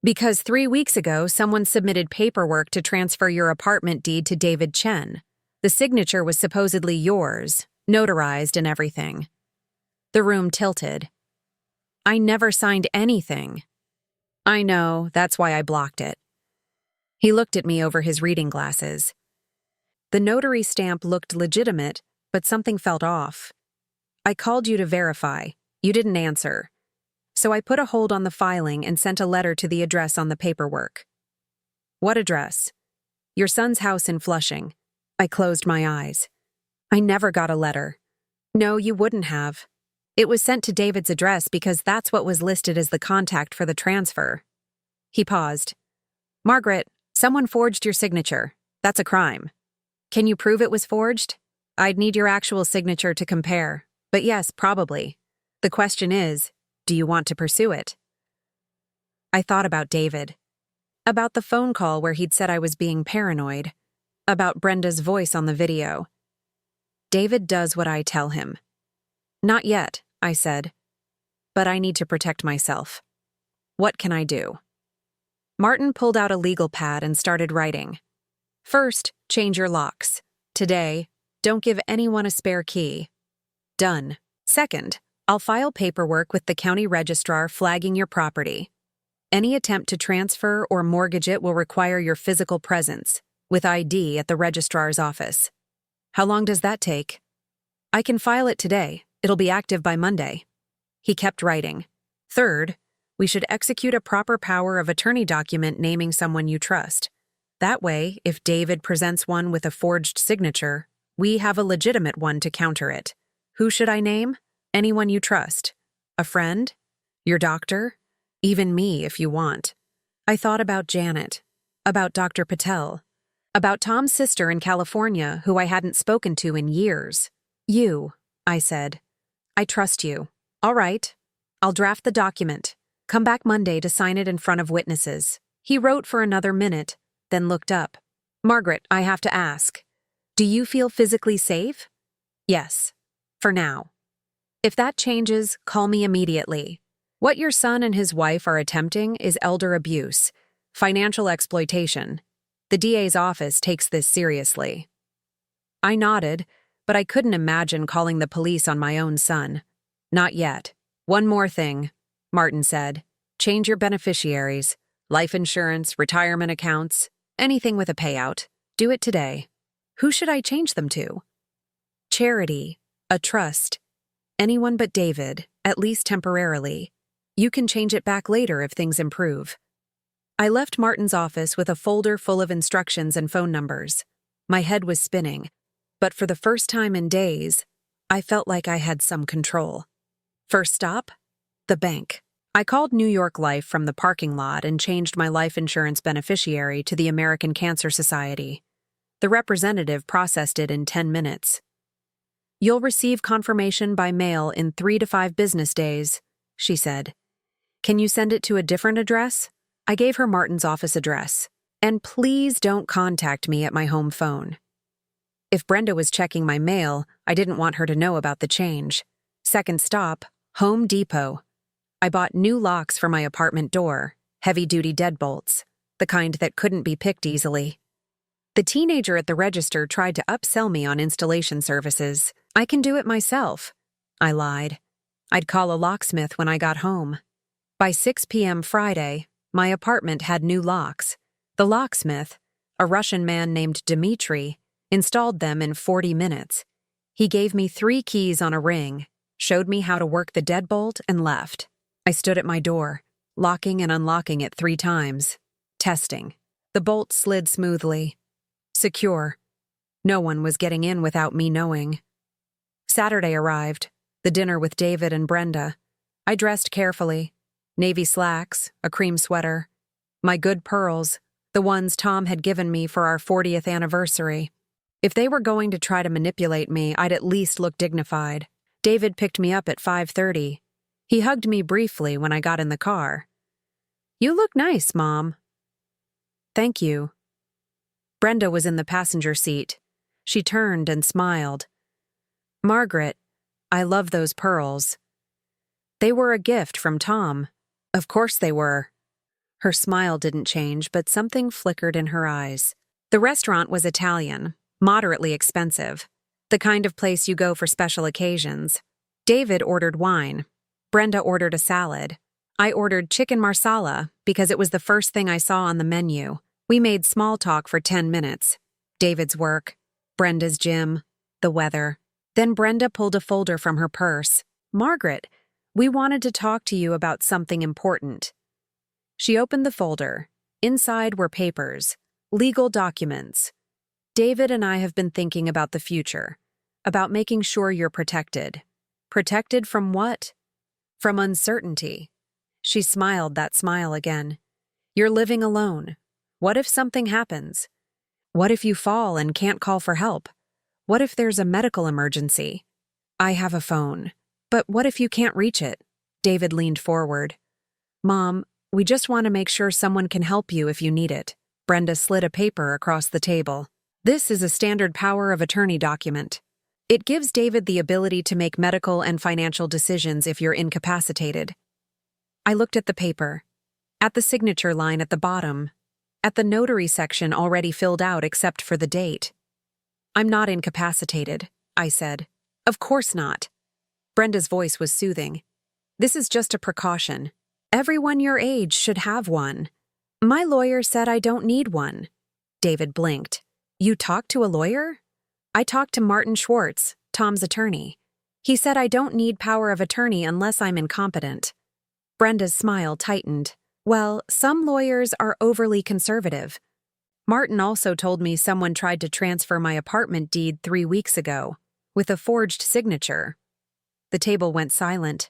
"Because 3 weeks ago, someone submitted paperwork to transfer your apartment deed to David Chen. The signature was supposedly yours, notarized and everything." The room tilted. "I never signed anything." "I know, that's why I blocked it." He looked at me over his reading glasses. The notary stamp looked legitimate, but something felt off. "I called you to verify. You didn't answer. So I put a hold on the filing and sent a letter to the address on the paperwork." "What address?" "Your son's house in Flushing." I closed my eyes. "I never got a letter." "No, you wouldn't have. It was sent to David's address because that's what was listed as the contact for the transfer." He paused. "Margaret, someone forged your signature. That's a crime. Can you prove it was forged?" "I'd need your actual signature to compare. But yes, probably. The question is, do you want to pursue it?" I thought about David. About the phone call where he'd said I was being paranoid. About Brenda's voice on the video. David does what I tell him. Not yet, I said. But I need to protect myself. What can I do? Martin pulled out a legal pad and started writing. First, change your locks. Today, don't give anyone a spare key. Done. Second, I'll file paperwork with the county registrar flagging your property. Any attempt to transfer or mortgage it will require your physical presence, with ID at the registrar's office. How long does that take? I can file it today. It'll be active by Monday. He kept writing. Third, we should execute a proper power of attorney document naming someone you trust. That way, if David presents one with a forged signature, we have a legitimate one to counter it. Who should I name? Anyone you trust. A friend? Your doctor? Even me, if you want. I thought about Janet, about Dr. Patel, about Tom's sister in California who I hadn't spoken to in years. You, I said. I trust you. All right. I'll draft the document. Come back Monday to sign it in front of witnesses. He wrote for another minute, then looked up. Margaret, I have to ask. Do you feel physically safe? Yes. For now. If that changes, call me immediately. What your son and his wife are attempting is elder abuse, financial exploitation. The DA's office takes this seriously. I nodded, but I couldn't imagine calling the police on my own son. Not yet. One more thing, Martin said. Change your beneficiaries. Life insurance, retirement accounts, anything with a payout. Do it today. Who should I change them to? Charity, a trust. Anyone but David, at least temporarily. You can change it back later if things improve. I left Martin's office with a folder full of instructions and phone numbers. My head was spinning, but for the first time in days, I felt like I had some control. First stop? The bank. I called New York Life from the parking lot and changed my life insurance beneficiary to the American Cancer Society. The representative processed it in 10 minutes. You'll receive confirmation by mail in 3 to 5 business days, she said. Can you send it to a different address? I gave her Martin's office address. And please don't contact me at my home phone. If Brenda was checking my mail, I didn't want her to know about the change. Second stop, Home Depot. I bought new locks for my apartment door, heavy-duty deadbolts, the kind that couldn't be picked easily. The teenager at the register tried to upsell me on installation services. I can do it myself, I lied. I'd call a locksmith when I got home. By 6 p.m. Friday, my apartment had new locks. The locksmith, a Russian man named Dmitri, installed them in 40 minutes. He gave me 3 keys on a ring, showed me how to work the deadbolt, and left. I stood at my door, locking and unlocking it 3 times. Testing. The bolt slid smoothly. Secure. No one was getting in without me knowing. Saturday arrived, the dinner with David and Brenda. I dressed carefully. Navy slacks, a cream sweater. My good pearls, the ones Tom had given me for our 40th anniversary. If they were going to try to manipulate me, I'd at least look dignified. David picked me up at 5:30. He hugged me briefly when I got in the car. You look nice, Mom. Thank you. Brenda was in the passenger seat. She turned and smiled. Margaret, I love those pearls. They were a gift from Tom. Of course they were. Her smile didn't change, but something flickered in her eyes. The restaurant was Italian, moderately expensive, the kind of place you go for special occasions. David ordered wine. Brenda ordered a salad. I ordered chicken marsala because it was the first thing I saw on the menu. We made small talk for 10 minutes. David's work, Brenda's gym, the weather. Then Brenda pulled a folder from her purse. Margaret, we wanted to talk to you about something important. She opened the folder. Inside were papers, legal documents. David and I have been thinking about the future, about making sure you're protected. Protected from what? From uncertainty. She smiled that smile again. You're living alone. What if something happens? What if you fall and can't call for help? What if there's a medical emergency? I have a phone. But what if you can't reach it? David leaned forward. Mom, we just want to make sure someone can help you if you need it. Brenda slid a paper across the table. This is a standard power of attorney document. It gives David the ability to make medical and financial decisions if you're incapacitated. I looked at the paper, at the signature line at the bottom, at the notary section already filled out except for the date. I'm not incapacitated, I said. Of course not. Brenda's voice was soothing. This is just a precaution. Everyone your age should have one. My lawyer said I don't need one. David blinked. You talked to a lawyer? I talked to Martin Schwartz, Tom's attorney. He said I don't need power of attorney unless I'm incompetent. Brenda's smile tightened. Well, some lawyers are overly conservative. Martin also told me someone tried to transfer my apartment deed 3 weeks ago, with a forged signature. The table went silent.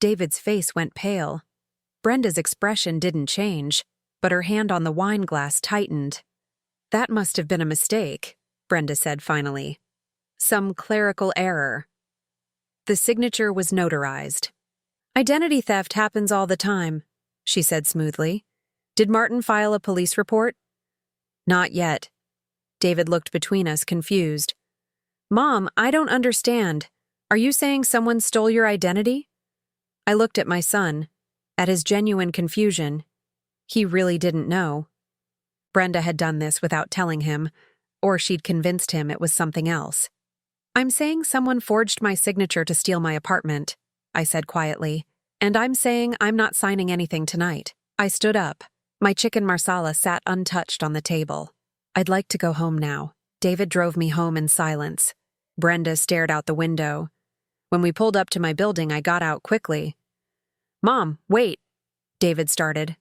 David's face went pale. Brenda's expression didn't change, but her hand on the wine glass tightened. That must have been a mistake, Brenda said finally. Some clerical error. The signature was notarized. Identity theft happens all the time, she said smoothly. Did Martin file a police report? Not yet. David looked between us, confused. Mom, I don't understand. Are you saying someone stole your identity? I looked at my son, at his genuine confusion. He really didn't know. Brenda had done this without telling him, or she'd convinced him it was something else. I'm saying someone forged my signature to steal my apartment, I said quietly, and I'm saying I'm not signing anything tonight. I stood up. My chicken marsala sat untouched on the table. I'd like to go home now. David drove me home in silence. Brenda stared out the window. When we pulled up to my building, I got out quickly. Mom, wait, David started.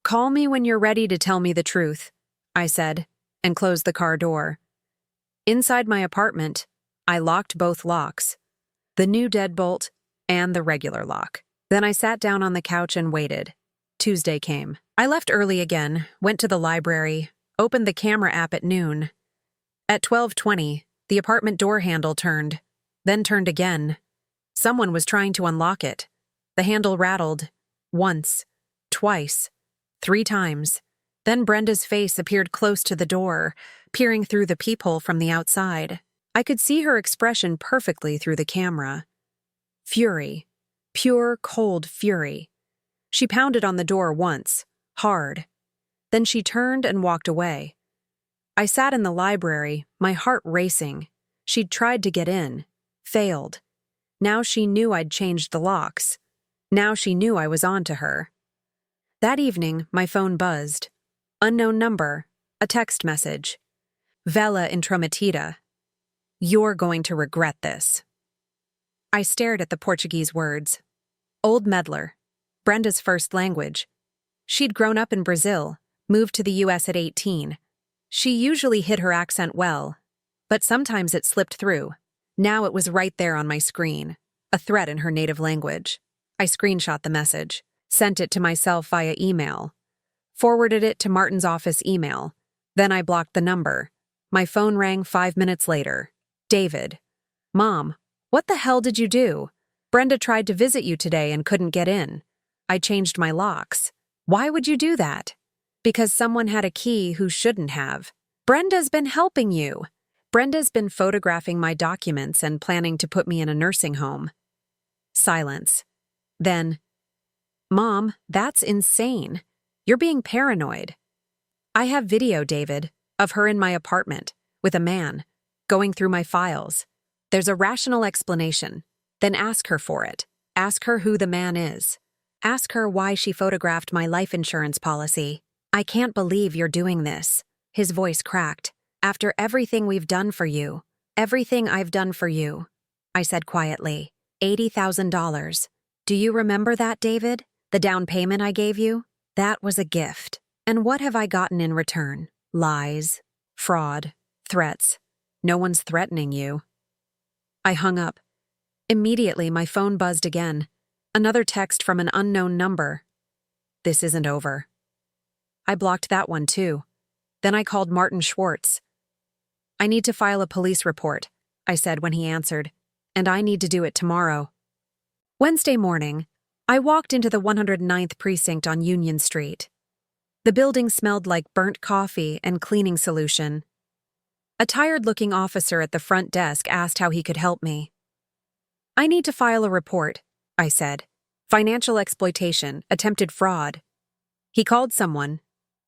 Call me when you're ready to tell me the truth, I said, and closed the car door. Inside my apartment, I locked both locks, the new deadbolt and the regular lock. Then I sat down on the couch and waited. Tuesday came. I left early again, went to the library, opened the camera app at noon. At 12:20, the apartment door handle turned, then turned again. Someone was trying to unlock it. The handle rattled. Once, twice, 3 times. Then Brenda's face appeared close to the door, peering through the peephole from the outside. I could see her expression perfectly through the camera. Fury. Pure, cold fury. She pounded on the door once, hard. Then she turned and walked away. I sat in the library, my heart racing. She'd tried to get in, failed. Now she knew I'd changed the locks. Now she knew I was on to her. That evening, my phone buzzed. Unknown number, a text message. Vela intrometida. You're going to regret this. I stared at the Portuguese words. Old Meddler, Brenda's first language. She'd grown up in Brazil, moved to the U.S. at 18. She usually hid her accent well, but sometimes it slipped through. Now it was right there on my screen, a threat in her native language. I screenshot the message, sent it to myself via email, forwarded it to Martin's office email. Then I blocked the number. My phone rang 5 minutes later. David. Mom, what the hell did you do? Brenda tried to visit you today and couldn't get in. I changed my locks. Why would you do that? Because someone had a key who shouldn't have. Brenda's been helping you. Brenda's been photographing my documents and planning to put me in a nursing home. Silence. Then, Mom, that's insane. You're being paranoid. I have video, David, of her in my apartment, with a man, going through my files. There's a rational explanation. Then ask her for it. Ask her who the man is. Ask her why she photographed my life insurance policy. I can't believe you're doing this. His voice cracked. After everything we've done for you. Everything I've done for you. I said quietly. $80,000. Do you remember that, David? The down payment I gave you? That was a gift. And what have I gotten in return? Lies, fraud, threats. No one's threatening you. I hung up. Immediately, my phone buzzed again. Another text from an unknown number. This isn't over. I blocked that one too. Then I called Martin Schwartz. I need to file a police report, I said when he answered, and I need to do it tomorrow. Wednesday morning, I walked into the 109th precinct on Union Street. The building smelled like burnt coffee and cleaning solution. A tired-looking officer at the front desk asked how he could help me. "I need to file a report," I said. "Financial exploitation, attempted fraud." He called someone.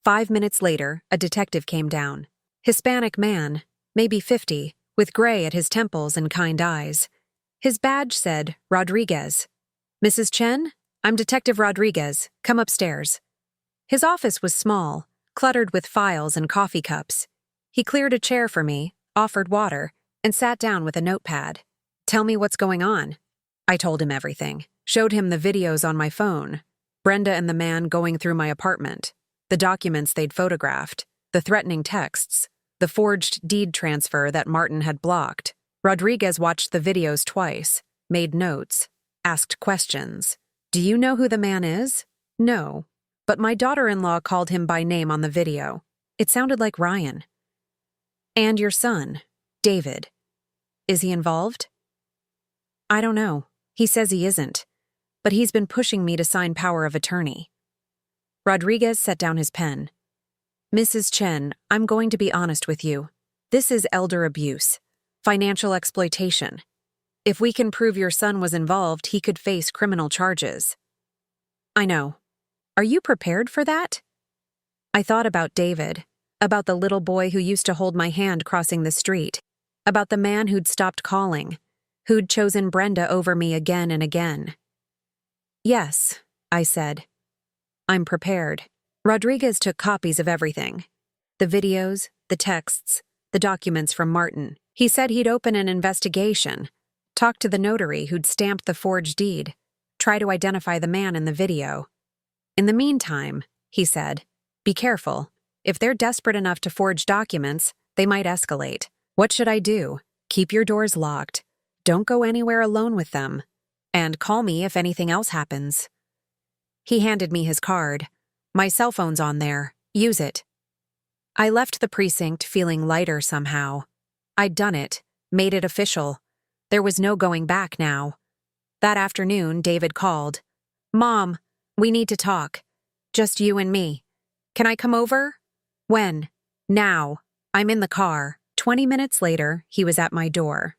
5 minutes later, a detective came down. Hispanic man, maybe 50, with gray at his temples and kind eyes. His badge said, Rodriguez. "Mrs. Chen? I'm Detective Rodriguez. Come upstairs." His office was small, cluttered with files and coffee cups. He cleared a chair for me, offered water, and sat down with a notepad. "Tell me what's going on." I told him everything, showed him the videos on my phone, Brenda and the man going through my apartment, the documents they'd photographed, the threatening texts, the forged deed transfer that Martin had blocked. Rodriguez watched the videos twice, made notes, asked questions. "Do you know who the man is?" "No, but my daughter-in-law called him by name on the video. It sounded like Ryan." "And your son, David. Is he involved?" "I don't know. He says he isn't, but he's been pushing me to sign power of attorney." Rodriguez set down his pen. "Mrs. Chen, I'm going to be honest with you. This is elder abuse, financial exploitation. If we can prove your son was involved, he could face criminal charges." "I know. Are you prepared for that?" I thought about David, about the little boy who used to hold my hand crossing the street, about the man who'd stopped calling, who'd chosen Brenda over me again and again. "Yes," I said. "I'm prepared." Rodriguez took copies of everything. The videos, the texts, the documents from Martin. He said he'd open an investigation, talk to the notary who'd stamped the forged deed, try to identify the man in the video. "In the meantime," he said, "be careful. If they're desperate enough to forge documents, they might escalate. What should I do? Keep your doors locked. Don't go anywhere alone with them. And call me if anything else happens." He handed me his card. "My cell phone's on there. Use it." I left the precinct feeling lighter somehow. I'd done it, made it official. There was no going back now. That afternoon, David called. "Mom, we need to talk. Just you and me. Can I come over?" "When?" "Now. I'm in the car." 20 minutes later, he was at my door.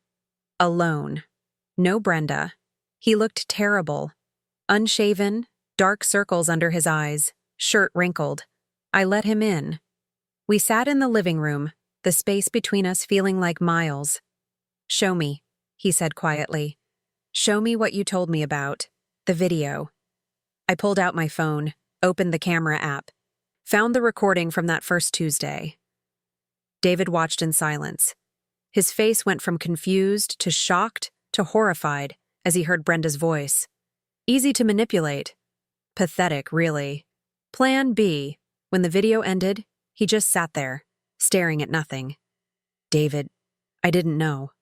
Alone. No Brenda. He looked terrible. Unshaven, dark circles under his eyes, shirt wrinkled. I let him in. We sat in the living room, the space between us feeling like miles. "Show me," he said quietly. "Show me what you told me about. The video." I pulled out my phone, opened the camera app, found the recording from that first Tuesday. David watched in silence. His face went from confused to shocked to horrified as he heard Brenda's voice. Easy to manipulate. Pathetic, really. Plan B. When the video ended, he just sat there, staring at nothing. "David, I didn't know."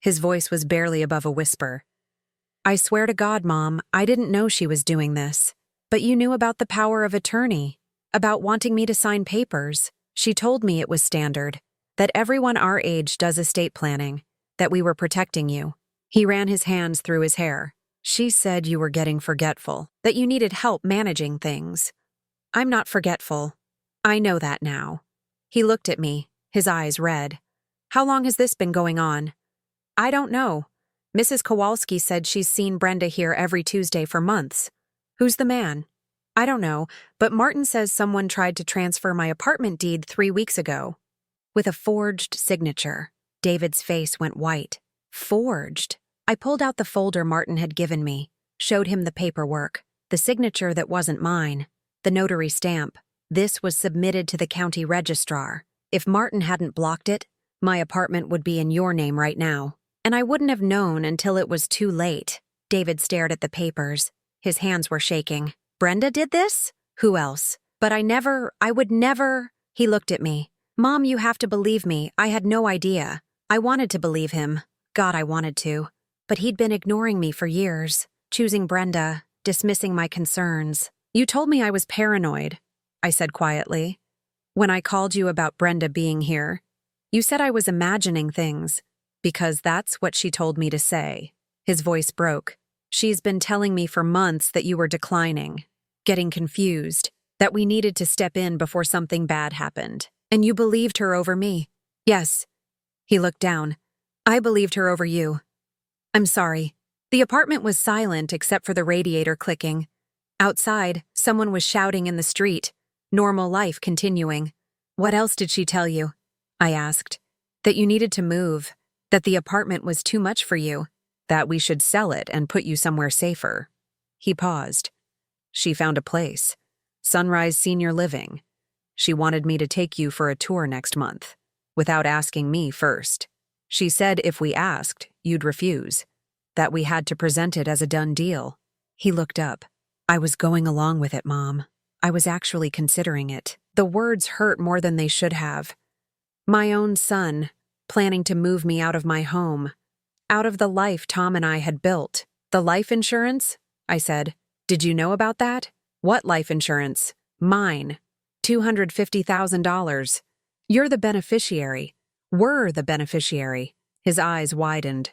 His voice was barely above a whisper. "I swear to God, Mom, I didn't know she was doing this. But you knew about the power of attorney, about wanting me to sign papers. She told me it was standard, that everyone our age does estate planning, that we were protecting you." He ran his hands through his hair. "She said you were getting forgetful, that you needed help managing things." "I'm not forgetful. I know that now." He looked at me, his eyes red. "How long has this been going on?" "I don't know. Mrs. Kowalski said she's seen Brenda here every Tuesday for months." "Who's the man?" "I don't know, but Martin says someone tried to transfer my apartment deed 3 weeks ago." With a forged signature. David's face went white. Forged. I pulled out the folder Martin had given me, showed him the paperwork, the signature that wasn't mine, the notary stamp. This was submitted to the county registrar. If Martin hadn't blocked it, my apartment would be in your name right now. And I wouldn't have known until it was too late. David stared at the papers. His hands were shaking. "Brenda did this? Who else? But I would never." He looked at me. "Mom, you have to believe me. I had no idea." I wanted to believe him. God, I wanted to. But he'd been ignoring me for years, choosing Brenda, dismissing my concerns. "You told me I was paranoid," I said quietly. "When I called you about Brenda being here, you said I was imagining things, because that's what she told me to say." His voice broke. "She's been telling me for months that you were declining, getting confused, that we needed to step in before something bad happened. And you believed her over me." "Yes, He looked down. I believed her over you. I'm sorry. The apartment was silent except for the radiator clicking. Outside, someone was shouting in the street. Normal life continuing. What else did she tell you? I asked. That you needed to move. That the apartment was too much for you. That we should sell it and put you somewhere safer. He paused. She found a place. Sunrise Senior Living. She wanted me to take you for a tour next month. Without asking me first. She said if we asked, you'd refuse. That we had to present it as a done deal. He looked up. I was going along with it, Mom. I was actually considering it. The words hurt more than they should have. My own son, planning to move me out of my home. Out of the life Tom and I had built. The life insurance? I said. Did you know about that? What life insurance? Mine. $250,000. You're the beneficiary. We're the beneficiary. His eyes widened.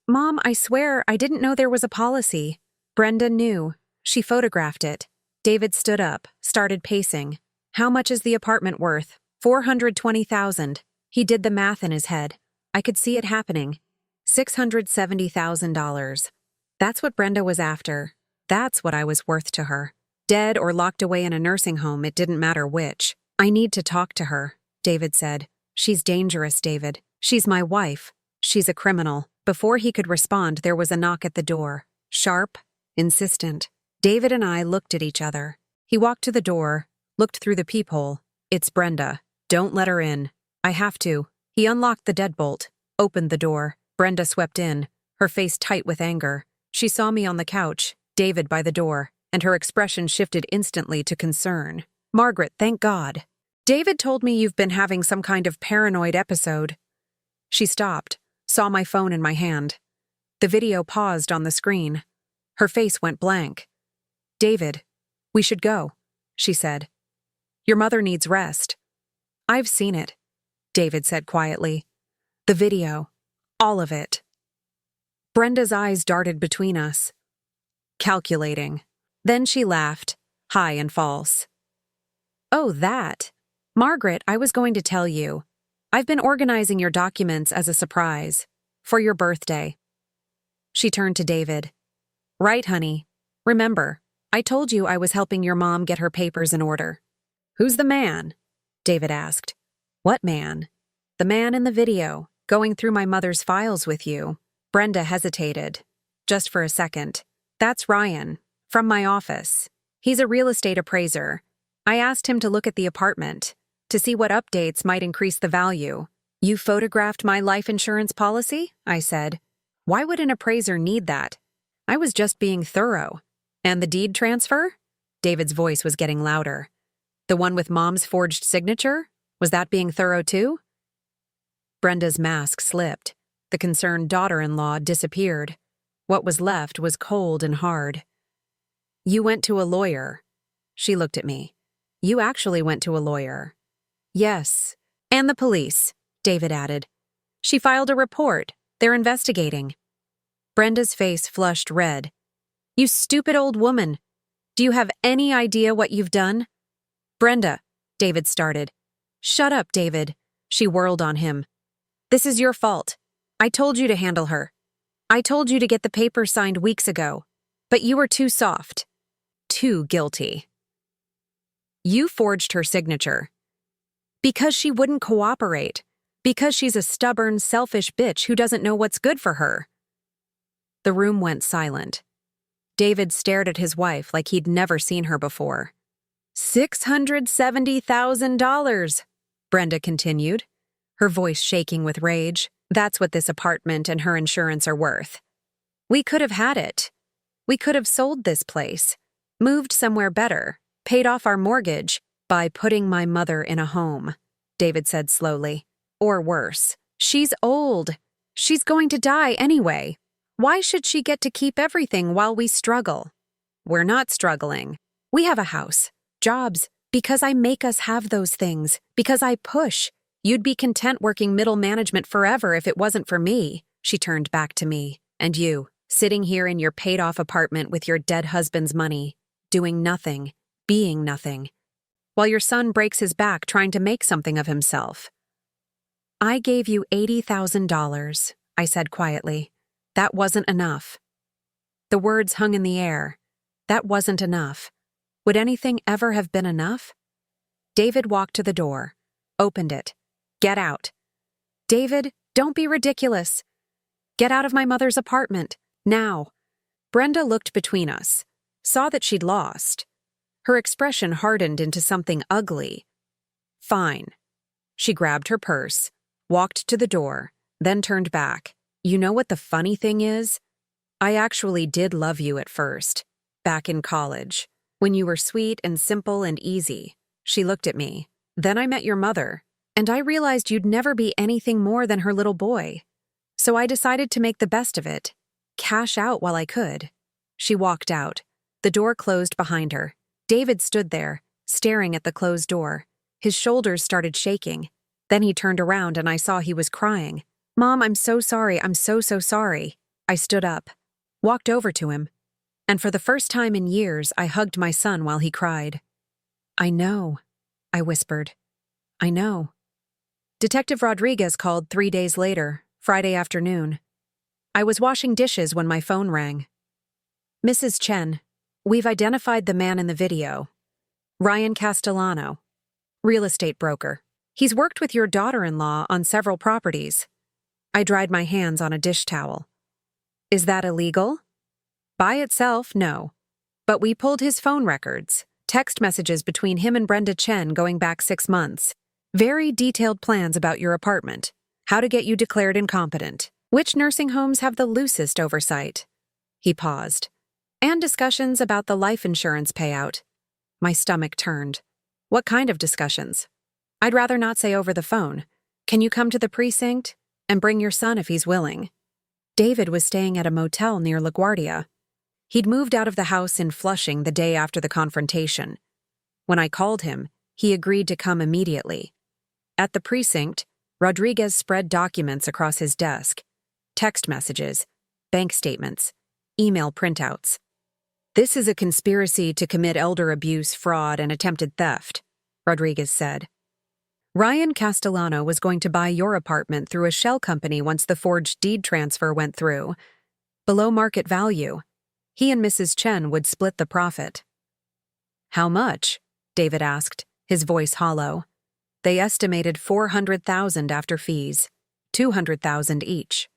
Mom, I swear, I didn't know there was a policy. Brenda knew. She photographed it. David stood up, started pacing. How much is the apartment worth? $420,000. He did the math in his head. I could see it happening. $670,000. That's what Brenda was after. That's what I was worth to her. Dead or locked away in a nursing home, it didn't matter which. I need to talk to her, David said. She's dangerous, David. She's my wife. She's a criminal. Before he could respond, there was a knock at the door. Sharp, insistent. David and I looked at each other. He walked to the door, looked through the peephole. It's Brenda. Don't let her in. I have to. He unlocked the deadbolt, opened the door. Brenda swept in, her face tight with anger. She saw me on the couch, David by the door, and her expression shifted instantly to concern. Margaret, thank God. David told me you've been having some kind of paranoid episode. She stopped, saw my phone in my hand. The video paused on the screen. Her face went blank. David, we should go, she said. Your mother needs rest. I've seen it, David said quietly. The video. All of it. Brenda's eyes darted between us. Calculating. Then she laughed, high and false. Oh, that. Margaret, I was going to tell you. I've been organizing your documents as a surprise. For your birthday. She turned to David. Right, honey. Remember, I told you I was helping your mom get her papers in order. Who's the man? David asked. What man? The man in the video, going through my mother's files with you. Brenda hesitated. Just for a second. That's Ryan, from my office. He's a real estate appraiser. I asked him to look at the apartment, to see what updates might increase the value. You photographed my life insurance policy? I said. Why would an appraiser need that? I was just being thorough. And the deed transfer? David's voice was getting louder. The one with Mom's forged signature? Was that being thorough too? Brenda's mask slipped. The concerned daughter-in-law disappeared. What was left was cold and hard. You went to a lawyer. She looked at me. You actually went to a lawyer. Yes. And the police, David added. She filed a report. They're investigating. Brenda's face flushed red. You stupid old woman. Do you have any idea what you've done? Brenda, David started. Shut up, David. She whirled on him. This is your fault. I told you to handle her. I told you to get the papers signed weeks ago. But you were too soft. Too guilty. You forged her signature. Because she wouldn't cooperate. Because she's a stubborn, selfish bitch who doesn't know what's good for her. The room went silent. David stared at his wife like he'd never seen her before. $670,000, Brenda continued, her voice shaking with rage. That's what this apartment and her insurance are worth. We could have had it. We could have sold this place, moved somewhere better, paid off our mortgage by putting my mother in a home, David said slowly. Or worse. She's old. She's going to die anyway. Why should she get to keep everything while we struggle? We're not struggling. We have a house, jobs, because I make us have those things, because I push. You'd be content working middle management forever if it wasn't for me, she turned back to me. And you, sitting here in your paid-off apartment with your dead husband's money, doing nothing, being nothing, while your son breaks his back trying to make something of himself. I gave you $80,000, I said quietly. That wasn't enough. The words hung in the air. That wasn't enough. Would anything ever have been enough? David walked to the door, opened it. Get out. David, don't be ridiculous. Get out of my mother's apartment, now. Brenda looked between us, saw that she'd lost. Her expression hardened into something ugly. Fine. She grabbed her purse, walked to the door, then turned back. You know what the funny thing is? I actually did love you at first, back in college, when you were sweet and simple and easy. She looked at me. Then I met your mother, and I realized you'd never be anything more than her little boy. So I decided to make the best of it, cash out while I could. She walked out. The door closed behind her. David stood there, staring at the closed door. His shoulders started shaking. Then he turned around and I saw he was crying. Mom, I'm so sorry. I'm so sorry. I stood up, walked over to him, and for the first time in years, I hugged my son while he cried. I know, I whispered. I know. Detective Rodriguez called 3 days later, Friday afternoon. I was washing dishes when my phone rang. Mrs. Chen, we've identified the man in the video. Ryan Castellano, real estate broker. He's worked with your daughter-in-law on several properties. I dried my hands on a dish towel. Is that illegal? By itself, no. But we pulled his phone records, text messages between him and Brenda Chen going back 6 months. Very detailed plans about your apartment, how to get you declared incompetent, which nursing homes have the loosest oversight. He paused. And discussions about the life insurance payout. My stomach turned. What kind of discussions? I'd rather not say over the phone. Can you come to the precinct? And bring your son if he's willing. David was staying at a motel near LaGuardia. He'd moved out of the house in Flushing the day after the confrontation. When I called him, he agreed to come immediately. At the precinct, Rodriguez spread documents across his desk. Text messages, bank statements, email printouts. This is a conspiracy to commit elder abuse, fraud, and attempted theft, Rodriguez said. Ryan Castellano was going to buy your apartment through a shell company once the forged deed transfer went through. Below market value. He and Mrs. Chen would split the profit. How much? David asked, his voice hollow. They estimated $400,000 after fees, $200,000 each.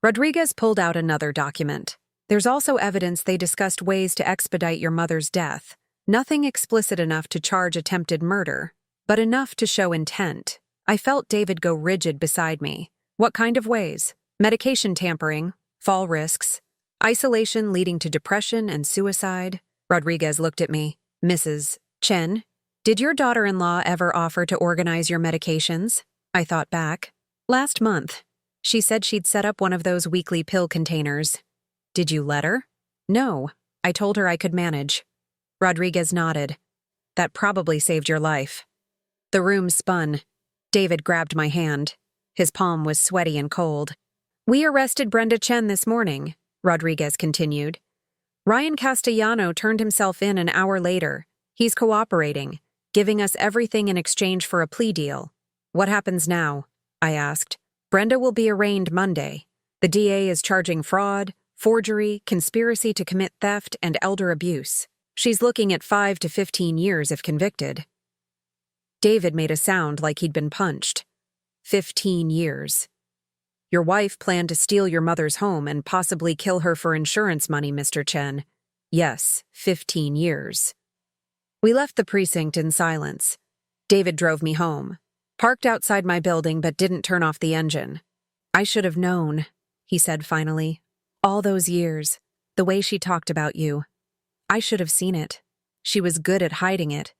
Rodriguez pulled out another document. There's also evidence they discussed ways to expedite your mother's death. Nothing explicit enough to charge attempted murder, but enough to show intent. I felt David go rigid beside me. What kind of ways? Medication tampering, fall risks, isolation leading to depression and suicide. Rodriguez looked at me. Mrs. Chen, did your daughter-in-law ever offer to organize your medications? I thought back. Last month. She said she'd set up one of those weekly pill containers. Did you let her? No. I told her I could manage. Rodriguez nodded. That probably saved your life. The room spun. David grabbed my hand. His palm was sweaty and cold. We arrested Brenda Chen this morning, Rodriguez continued. Ryan Castellano turned himself in an hour later. He's cooperating, giving us everything in exchange for a plea deal. What happens now? I asked. Brenda will be arraigned Monday. The DA is charging fraud, forgery, conspiracy to commit theft, and elder abuse. She's looking at 5 to 15 years if convicted. David made a sound like he'd been punched. 15 years. Your wife planned to steal your mother's home and possibly kill her for insurance money, Mr. Chen. Yes, 15 years. We left the precinct in silence. David drove me home. Parked outside my building but didn't turn off the engine. I should have known, he said finally. All those years, the way she talked about you. I should have seen it. She was good at hiding it.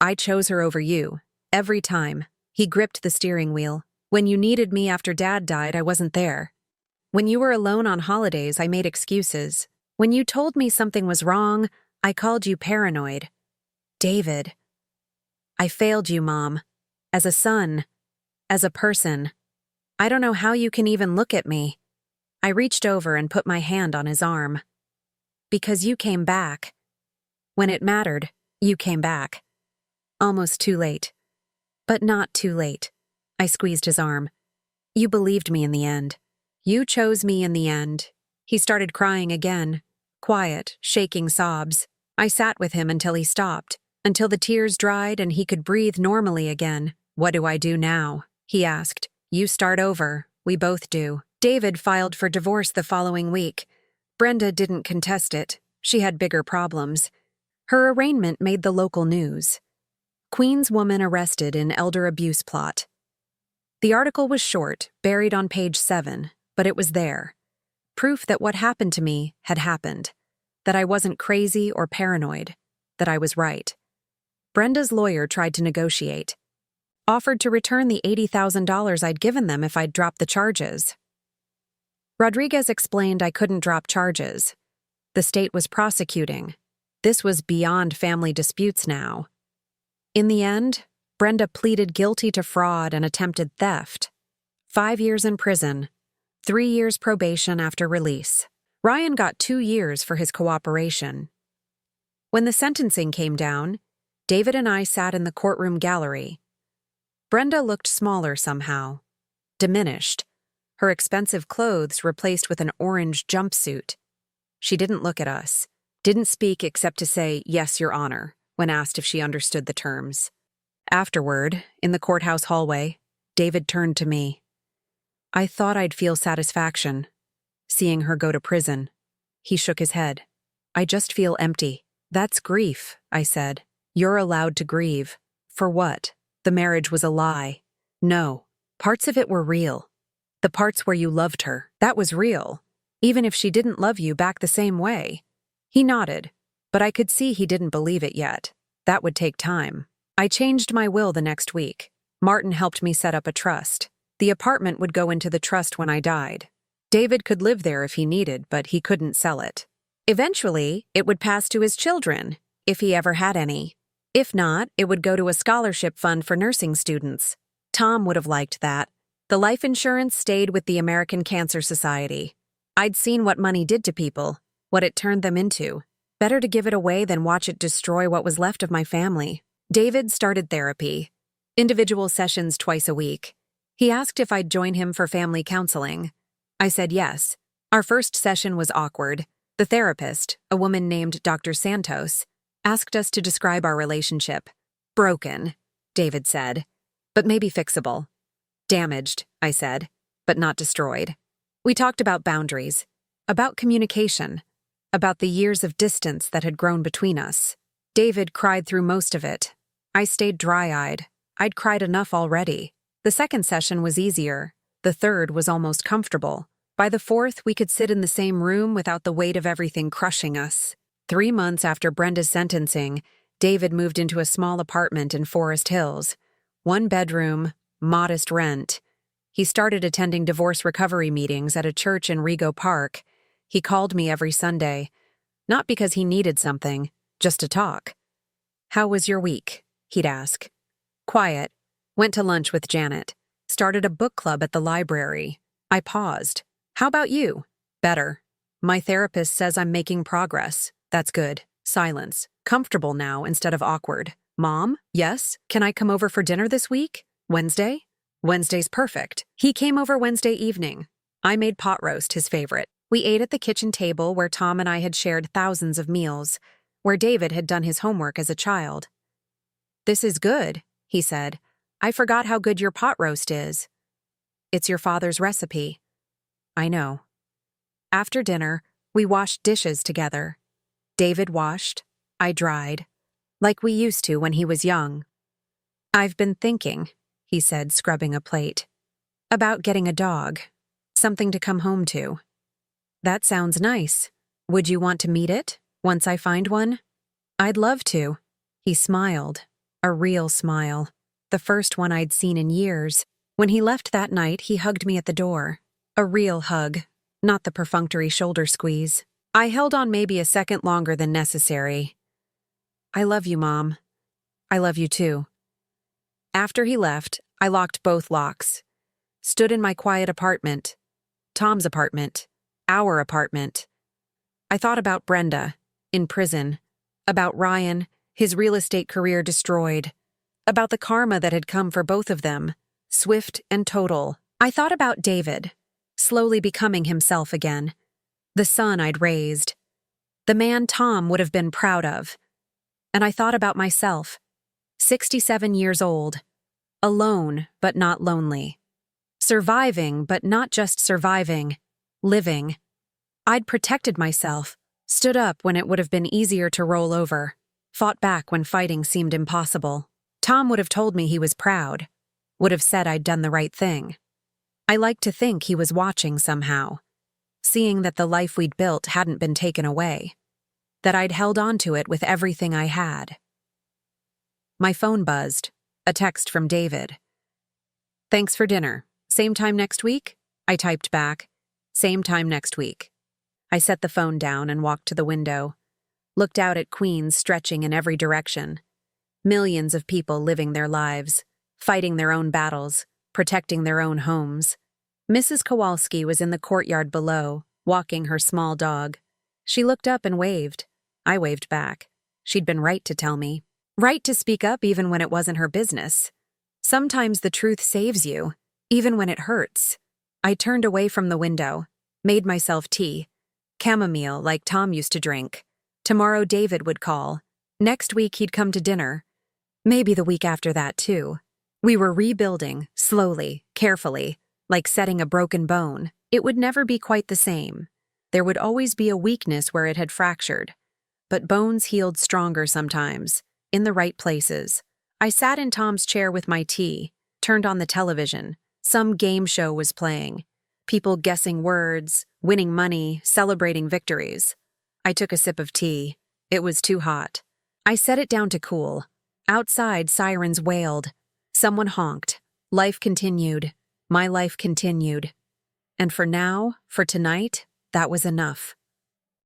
I chose her over you, every time. He gripped the steering wheel. When you needed me after Dad died, I wasn't there. When you were alone on holidays, I made excuses. When you told me something was wrong, I called you paranoid. David. I failed you, Mom. As a son. As a person. I don't know how you can even look at me. I reached over and put my hand on his arm. Because you came back. When it mattered, you came back. Almost too late. But not too late. I squeezed his arm. You believed me in the end. You chose me in the end. He started crying again. Quiet, shaking sobs. I sat with him until he stopped, until the tears dried and he could breathe normally again. What do I do now? He asked. You start over. We both do. David filed for divorce the following week. Brenda didn't contest it. She had bigger problems. Her arraignment made the local news. Queens woman arrested in elder abuse plot. The article was short, buried on page 7, but it was there. Proof that what happened to me had happened. That I wasn't crazy or paranoid. That I was right. Brenda's lawyer tried to negotiate. Offered to return the $80,000 I'd given them if I'd dropped the charges. Rodriguez explained I couldn't drop charges. The state was prosecuting. This was beyond family disputes now. In the end, Brenda pleaded guilty to fraud and attempted theft. 5 years in prison, 3 years probation after release. Ryan got 2 years for his cooperation. When the sentencing came down, David and I sat in the courtroom gallery. Brenda looked smaller somehow, diminished, her expensive clothes replaced with an orange jumpsuit. She didn't look at us, didn't speak except to say, "Yes, Your Honor," when asked if she understood the terms. Afterward, in the courthouse hallway, David turned to me. I thought I'd feel satisfaction, seeing her go to prison. He shook his head. I just feel empty. That's grief, I said. You're allowed to grieve. For what? The marriage was a lie. No, parts of it were real. The parts where you loved her, that was real, even if she didn't love you back the same way. He nodded, but I could see he didn't believe it yet. That would take time. I changed my will the next week. Martin helped me set up a trust. The apartment would go into the trust when I died. David could live there if he needed, but he couldn't sell it. Eventually, it would pass to his children, if he ever had any. If not, it would go to a scholarship fund for nursing students. Tom would have liked that. The life insurance stayed with the American Cancer Society. I'd seen what money did to people, what it turned them into. Better to give it away than watch it destroy what was left of my family. David started therapy. Individual sessions twice a week. He asked if I'd join him for family counseling. I said yes. Our first session was awkward. The therapist, a woman named Dr. Santos, asked us to describe our relationship. Broken, David said, but maybe fixable. Damaged, I said, but not destroyed. We talked about boundaries, about communication, about the years of distance that had grown between us. David cried through most of it. I stayed dry-eyed. I'd cried enough already. The second session was easier. The third was almost comfortable. By the fourth, we could sit in the same room without the weight of everything crushing us. 3 months after Brenda's sentencing, David moved into a small apartment in Forest Hills. 1 bedroom, modest rent. He started attending divorce recovery meetings at a church in Rego Park. He called me every Sunday. Not because he needed something, just to talk. How was your week? He'd ask. Quiet. Went to lunch with Janet. Started a book club at the library. I paused. How about you? Better. My therapist says I'm making progress. That's good. Silence. Comfortable now instead of awkward. Mom? Yes? Can I come over for dinner this week? Wednesday? Wednesday's perfect. He came over Wednesday evening. I made pot roast his favorite. We ate at the kitchen table where Tom and I had shared thousands of meals, where David had done his homework as a child. This is good, he said. I forgot how good your pot roast is. It's your father's recipe. I know. After dinner, we washed dishes together. David washed, I dried, like we used to when he was young. I've been thinking, he said, scrubbing a plate, about getting a dog, something to come home to. That sounds nice. Would you want to meet it, once I find one? I'd love to. He smiled, a real smile, the first one I'd seen in years. When he left that night, he hugged me at the door. A real hug, not the perfunctory shoulder squeeze. I held on maybe a second longer than necessary. I love you, Mom. I love you too. After he left, I locked both locks. Stood in my quiet apartment. Tom's apartment. Our apartment. I thought about Brenda, in prison. About Ryan, his real estate career destroyed. About the karma that had come for both of them. Swift and total. I thought about David, slowly becoming himself again, the son I'd raised, the man Tom would have been proud of. And I thought about myself, 67 years old, alone but not lonely, surviving but not just surviving, living. I'd protected myself, stood up when it would have been easier to roll over, fought back when fighting seemed impossible. Tom would have told me he was proud, would have said I'd done the right thing. I liked to think he was watching somehow, seeing that the life we'd built hadn't been taken away, that I'd held on to it with everything I had. My phone buzzed, a text from David. "Thanks for dinner. Same time next week?" I typed back, "Same time next week." I set the phone down and walked to the window, looked out at Queens stretching in every direction. Millions of people living their lives, fighting their own battles, protecting their own homes. Mrs. Kowalski was in the courtyard below, walking her small dog. She looked up and waved. I waved back. She'd been right to tell me. Right to speak up even when it wasn't her business. Sometimes the truth saves you, even when it hurts. I turned away from the window, made myself tea. Chamomile like Tom used to drink. Tomorrow David would call. Next week he'd come to dinner. Maybe the week after that too. We were rebuilding, slowly, carefully, like setting a broken bone. It would never be quite the same. There would always be a weakness where it had fractured. But bones healed stronger sometimes, in the right places. I sat in Tom's chair with my tea, turned on the television. Some game show was playing. People guessing words, winning money, celebrating victories. I took a sip of tea. It was too hot. I set it down to cool. Outside, sirens wailed. Someone honked. Life continued. My life continued. And for now, for tonight, that was enough.